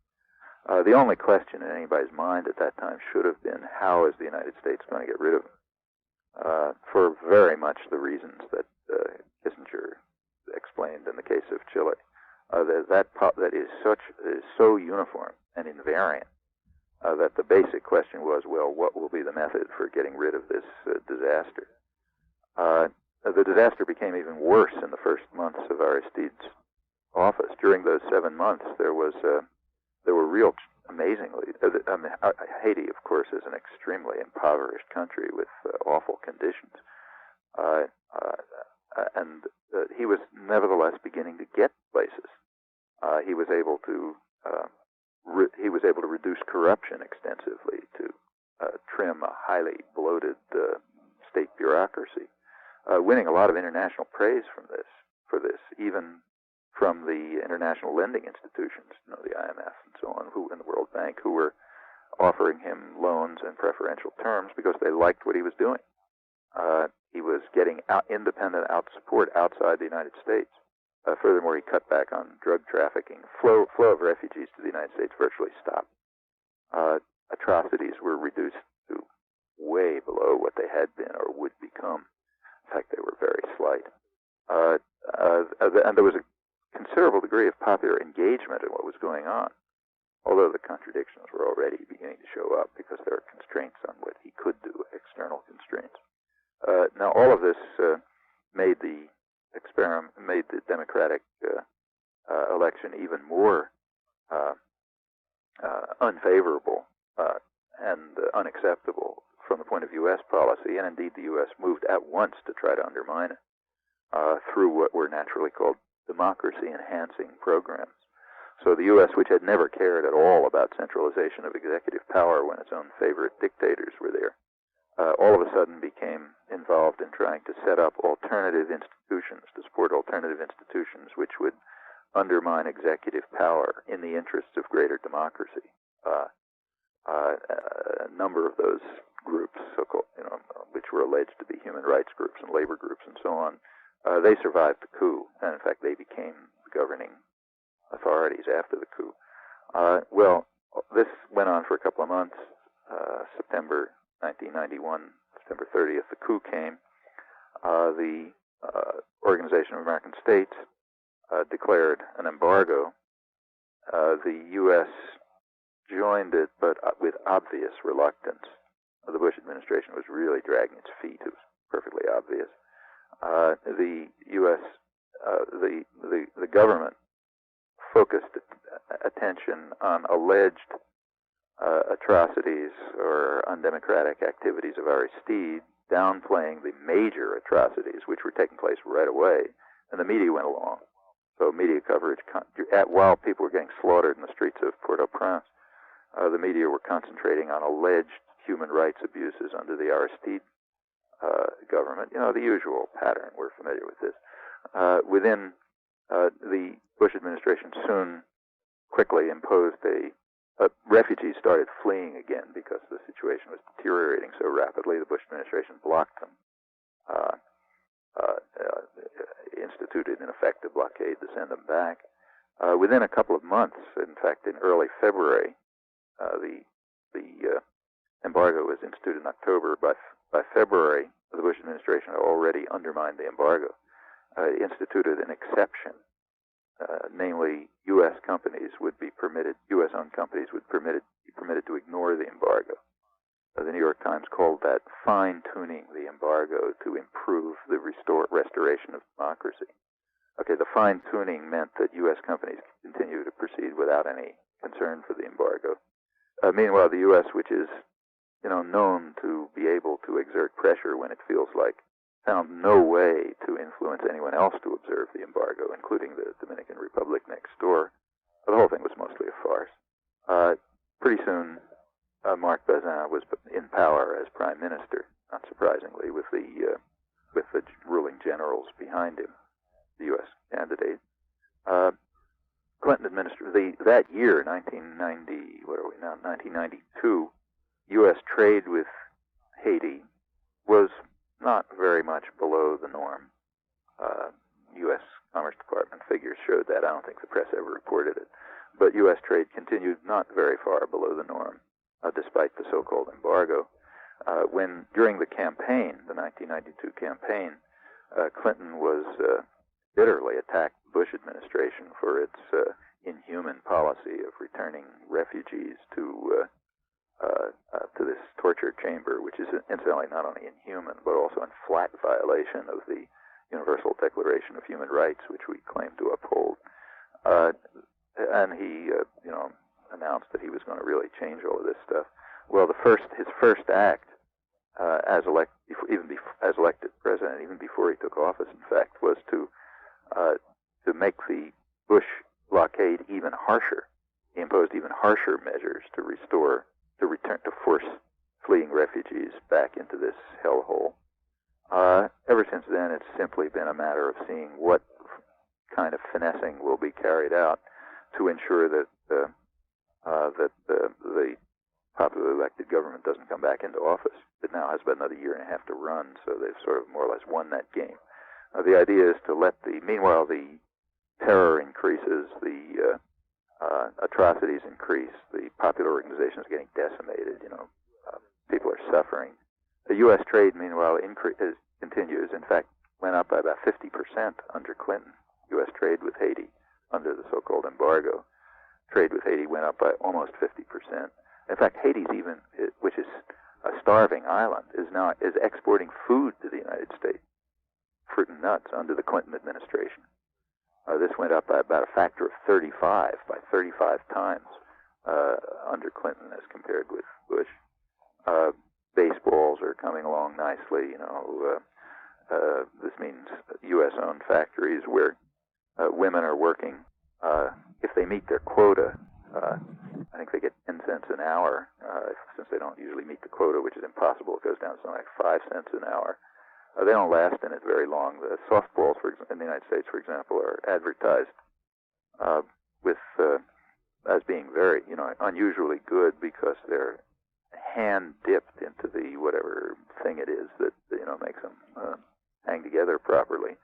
The only question in anybody's mind at that time should have been, how is the United States going to get rid of him? For very much the reasons that Kissinger explained in the case of Chile. That is so uniform and invariant that the basic question was, well, what will be the method for getting rid of this disaster? The disaster became even worse in the first months of Aristide's office. During those 7 months, there were real, amazingly, Haiti, of course, is an extremely impoverished country with awful conditions. And he was nevertheless beginning to get places. He was able to reduce corruption extensively, to trim a highly bloated state bureaucracy, winning a lot of international praise for this, even from the international lending institutions, the IMF and so on, and the World Bank, who were offering him loans and preferential terms because they liked what he was doing. He was getting independent support outside the United States. Furthermore, he cut back on drug trafficking. Flow of refugees to the United States virtually stopped. Atrocities were reduced to way below what they had been or would become. In fact, they and there was a considerable degree of popular engagement in what was going on, although the contradictions were already beginning to show up because there are constraints on what he could do, external constraints. Now, all of this made the Democratic election even more unfavorable and unacceptable from the point of U.S. policy, and indeed the U.S. moved at once to try to undermine it through what were naturally called democracy-enhancing programs. So the U.S., which had never cared at all about centralization of executive power when its own favorite dictators were there, all of a sudden became involved in trying to set up alternative institutions, to support alternative institutions which would undermine executive power in the interests of greater democracy. A number of those groups, so-called, which were alleged to be human rights groups and labor groups and so on, they survived the coup, and in fact they became the governing authorities after the coup. Well, this went on for a couple of months. September 1991, September 30th, the coup came. The Organization of American States declared an embargo. The U.S. joined it, but with obvious reluctance. The Bush administration was really dragging its feet. It was perfectly obvious. The U.S., the government focused attention on alleged atrocities or undemocratic activities of Aristide, downplaying the major atrocities which were taking place right away, and the media went along. So media coverage, while people were getting slaughtered in the streets of Port-au-Prince, the media were concentrating on alleged human rights abuses under the Aristide government. The usual pattern. We're familiar with this. Within the Bush administration soon quickly imposed refugees started fleeing again because the situation was deteriorating so rapidly. The Bush administration blocked them, instituted in effect a blockade to send them back. Within a couple of months, in fact, in early February, the embargo was instituted in October. By February, the Bush administration had already undermined the embargo. Instituted an exception, namely U.S. companies would be permitted, U.S.-owned companies would be permitted to ignore the embargo. The New York Times called that fine-tuning the embargo to improve the restoration of democracy. Okay, the fine-tuning meant that U.S. companies could continue to proceed without any concern for the embargo. Meanwhile, the U.S., which is known to be able to exert pressure when it feels like, found no way to influence anyone else to observe the embargo, including the Dominican Republic next door. The whole thing was mostly a farce. Pretty soon, Marc Bazin was in power as prime minister, not surprisingly, with the ruling generals behind him, the U.S. candidate. Clinton administration, that year, 1992, U.S. trade with Haiti was not very much below the norm. U.S. Commerce Department figures showed that. I don't think the press ever reported it. But U.S. trade continued not very far below the norm, despite the so-called embargo. When, during the campaign, the 1992 campaign, Clinton was bitterly attacked the Bush administration for its inhuman policy of returning refugees to this torture chamber, which is incidentally not only inhuman, but also in flat violation of the Universal Declaration of Human Rights, which we claim to uphold. And he, announced that he was going to really change all of this stuff. Well, his first act as elected president, even before he took office, in fact, was to make the Bush blockade even harsher. He imposed even harsher measures to force fleeing refugees back into this hellhole. Ever since then, it's simply been a matter of seeing what kind of finessing will be carried out to ensure that the popularly elected government doesn't come back into office. It now has about another year and a half to run, so they've sort of more or less won that game. The idea is to meanwhile the terror increases, the atrocities increase, the popular organizations are getting decimated, people are suffering. The U.S. trade, meanwhile, continues. In fact, went up by about 50% under Clinton, U.S. trade with Haiti under the so-called embargo. Trade with Haiti went up by almost 50%. In fact, Haiti's even, which is a starving island, is exporting food to the United States, fruit and nuts, under the Clinton administration. This went up by about a factor of 35, by 35 times under Clinton as compared with Bush. Baseballs are coming along nicely. This means U.S.-owned factories where women are working. If they meet their quota, I think they get 10 cents an hour. Since they don't usually meet the quota, which is impossible, it goes down to something like 5 cents an hour. They don't last in it very long. The softballs, in the United States, for example, are advertised as being very, unusually good because they're hand dipped into the whatever thing it is that makes them hang together properly.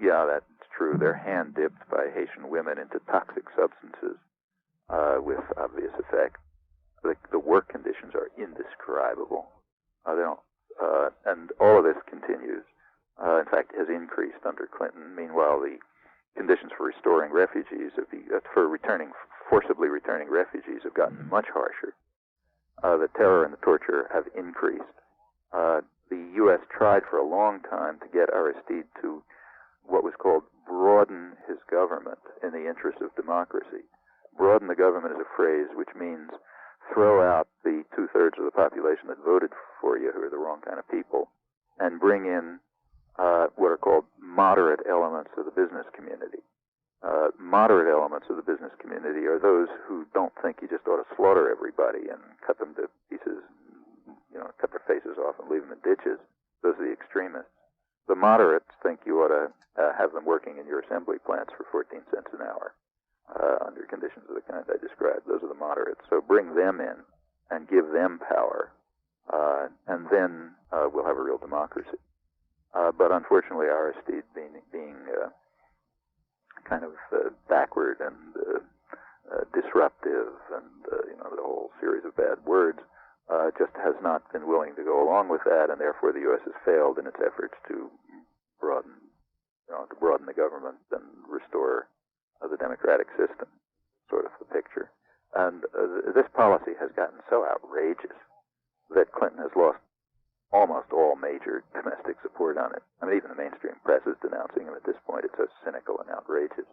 Yeah, that's true. They're hand dipped by Haitian women into toxic substances with obvious effect. The work conditions are indescribable. And all of this continues. In fact, has increased under Clinton. Meanwhile, the conditions for restoring refugees, forcibly returning refugees, have gotten much harsher. The terror and the torture have increased. The U.S. tried for a long time to get Aristide to what was called broaden his government in the interest of democracy. Broaden the government is a phrase which means throw out the 2/3 of the population that voted for you, who are the wrong kind of people, and bring in what are called moderate elements of the business community. Moderate elements of the business community are those who don't think you just ought to slaughter everybody and cut them to pieces, cut their faces off and leave them in ditches. Those are the extremists. The moderates think you ought to have them working in your assembly plants for 14 cents an hour under conditions of the kind I described. Those are the moderates. So bring them in and give them power, and then we'll have a real democracy. But unfortunately, Aristide being kind of backward and disruptive and the whole series of bad words, just has not been willing to go along with that, and therefore the U.S. has failed in its efforts to broaden the government and restore the democratic system, sort of the picture. And this policy has gotten so outrageous that Clinton has lost almost all major domestic support on it. I mean, even the mainstream press is denouncing him at this point. It's so cynical and outrageous.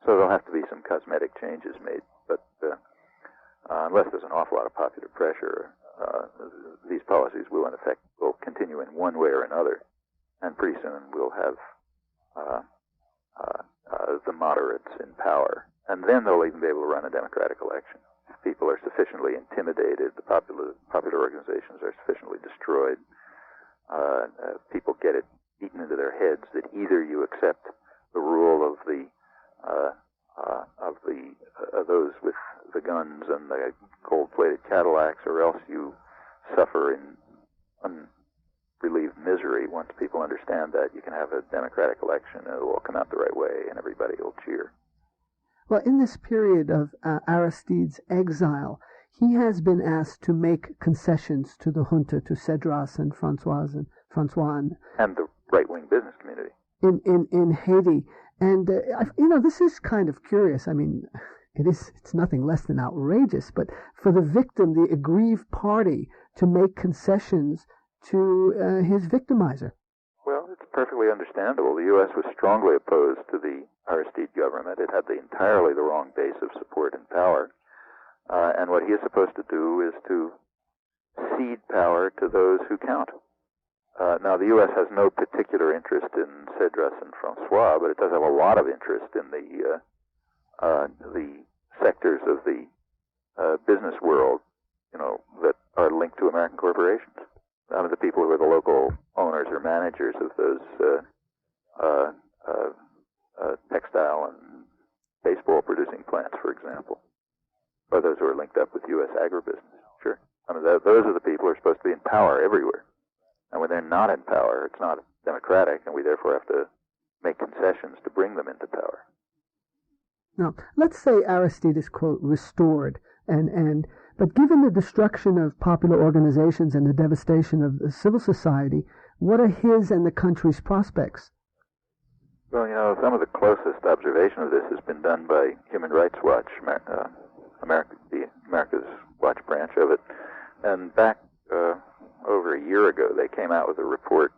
So there'll have to be some cosmetic changes made, but unless there's an awful lot of popular pressure, these policies will, in effect, continue in one way or another, and pretty soon we'll have the moderates in power, and then they'll even be able to run a democratic election. If people are sufficiently intimidated, the popular organizations are sufficiently destroyed, people get it beaten into their heads that either you accept the rule of those with the guns and the gold-plated Cadillacs, or else you suffer in unrelieved misery. Once people understand that, you can have a democratic election, and it'll all come out the right way, and everybody will cheer. Well, in this period of Aristide's exile, he has been asked to make concessions to the junta, to Cédras and Francois and the right-wing business community in Haiti. And this is kind of curious. I mean, it's nothing less than outrageous. But for the victim, the aggrieved party, to make concessions to his victimizer. Well, it's perfectly understandable. The U.S. was strongly opposed to the Aristide government. It had entirely the wrong base of support and power. And what he is supposed to do is to cede power to those who count. Now, the U.S. has no particular interest in Cédras and Francois, but it does have a lot of interest in the sectors of the business world, that are linked to American corporations. I mean, the people who are the local owners or managers of those textile and baseball-producing plants, for example, or those who are linked up with U.S. agribusiness. Sure. I mean, those are the people who are supposed to be in power everywhere. And when they're not in power, it's not democratic, and we therefore have to make concessions to bring them into power. Now, let's say Aristide is, quote, restored, but given the destruction of popular organizations and the devastation of civil society, what are his and the country's prospects? Well, some of the closest observation of this has been done by Human Rights Watch, America's Watch branch of it. And back over a year ago, they came out with a report,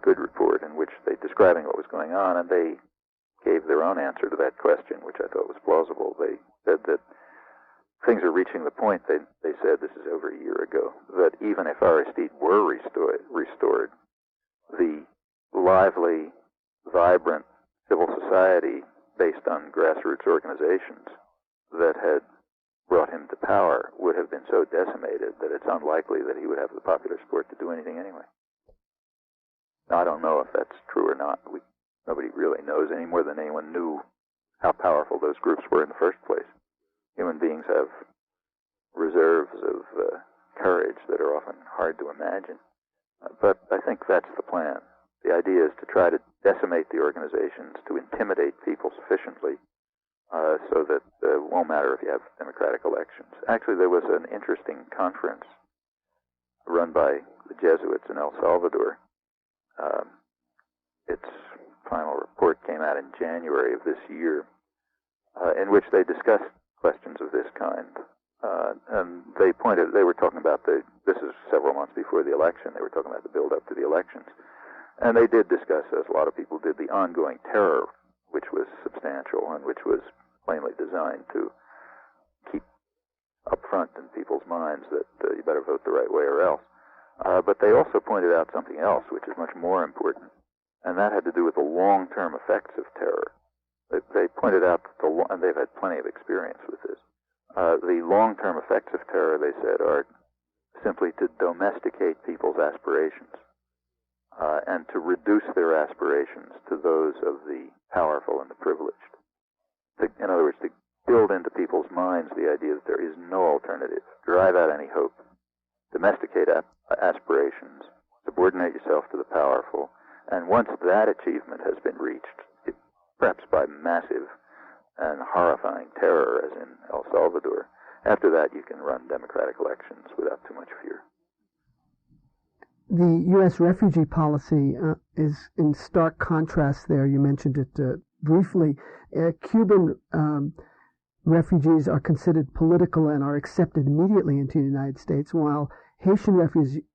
good report, in which they describing what was going on, and they gave their own answer to that question, which I thought was plausible. They said that things are reaching the point, they said, this is over a year ago, that even if Aristide were restored, the lively, vibrant civil society based on grassroots organizations that had brought him to power would have been so decimated that it's unlikely that he would have the popular support to do anything anyway. Now, I don't know if that's true or not. Nobody really knows any more than anyone knew how powerful those groups were in the first place. Human beings have reserves of courage that are often hard to imagine. But I think that's the plan. The idea is to try to decimate the organizations, to intimidate people sufficiently so that it won't matter if you have democratic elections. Actually, there was an interesting conference run by the Jesuits in El Salvador. Its final report came out in January of this year, in which they discussed questions of this kind. And they were talking about this is several months before the election, they were talking about the build-up to the elections. And they did discuss, as a lot of people did, the ongoing terror, which was substantial and which was plainly designed to keep up front in people's minds that you better vote the right way or else. But they also pointed out something else, which is much more important, and that had to do with the long-term effects of terror. They pointed out that and they've had plenty of experience with this, the long-term effects of terror, they said, are simply to domesticate people's aspirations and to reduce their aspirations to those of the powerful and the privileged. In other words, to build into people's minds the idea that there is no alternative, drive out any hope, domesticate aspirations, subordinate yourself to the powerful, and once that achievement has been reached, perhaps by massive and horrifying terror, as in El Salvador, after that you can run democratic elections without too much fear. The U.S. refugee policy is in stark contrast there. You mentioned it briefly. Cuban refugees are considered political and are accepted immediately into the United States, while Haitian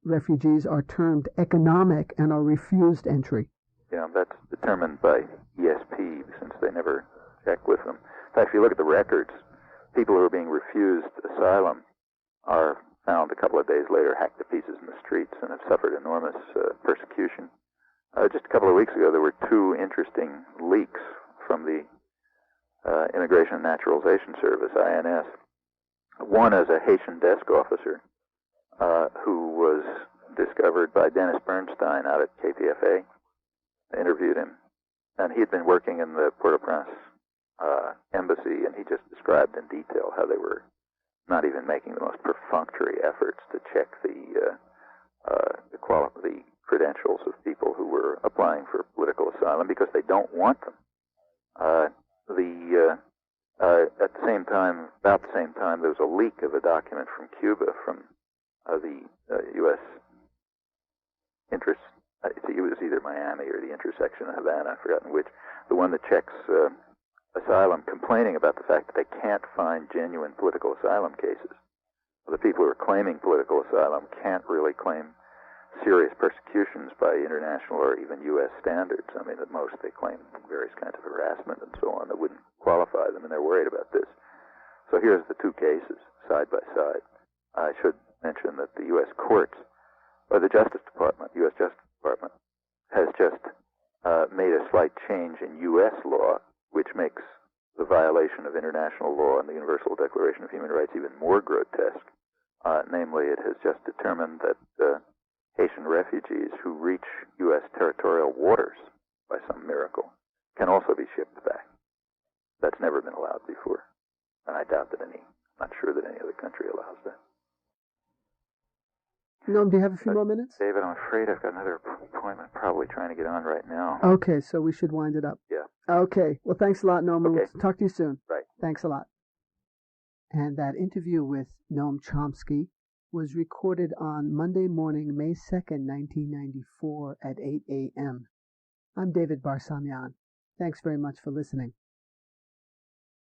refugees are termed economic and are refused entry. Yeah, that's determined by ESP, since they never check with them. In fact, if you look at the records, people who are being refused asylum are found a couple of days later hacked to pieces in the streets and have suffered enormous persecution. Just a couple of weeks ago, there were two interesting leaks from the Immigration and Naturalization Service, INS. One as a Haitian desk officer who was discovered by Dennis Bernstein out at KPFA. I interviewed him, and he had been working in the Port-au-Prince embassy, and he just described in detail how they were not even making the most perfunctory efforts to check the credentials of people who were applying for political asylum because they don't want them. At the same time, about the same time, there was a leak of a document from Cuba from the U.S. interest. It was either Miami or the intersection of Havana, I've forgotten which, the one that checks asylum, complaining about the fact that they can't find genuine political asylum cases. The people who are claiming political asylum can't really claim serious persecutions by international or even U.S. standards. I mean, at most they claim various kinds of harassment and so on that wouldn't qualify them, and they're worried about this. So here's the two cases, side by side. I should mention that the U.S. courts, or the Justice Department, U.S. Justice Department, has just made a slight change in U.S. law, which makes the violation of international law and the Universal Declaration of Human Rights even more grotesque. Namely, it has just determined that Haitian refugees who reach U.S. territorial waters by some miracle can also be shipped back. That's never been allowed before, and I doubt that I'm not sure that any other country allows that. Noam, do you have a few more minutes? David, I'm afraid I've got another appointment probably trying to get on right now. Okay, so we should wind it up. Yeah. Okay. Well, thanks a lot, Noam. Okay. We'll talk to you soon. Right. Thanks a lot. And that interview with Noam Chomsky was recorded on Monday morning, May 2nd, 1994 at 8 a.m. I'm David Barsamian. Thanks very much for listening.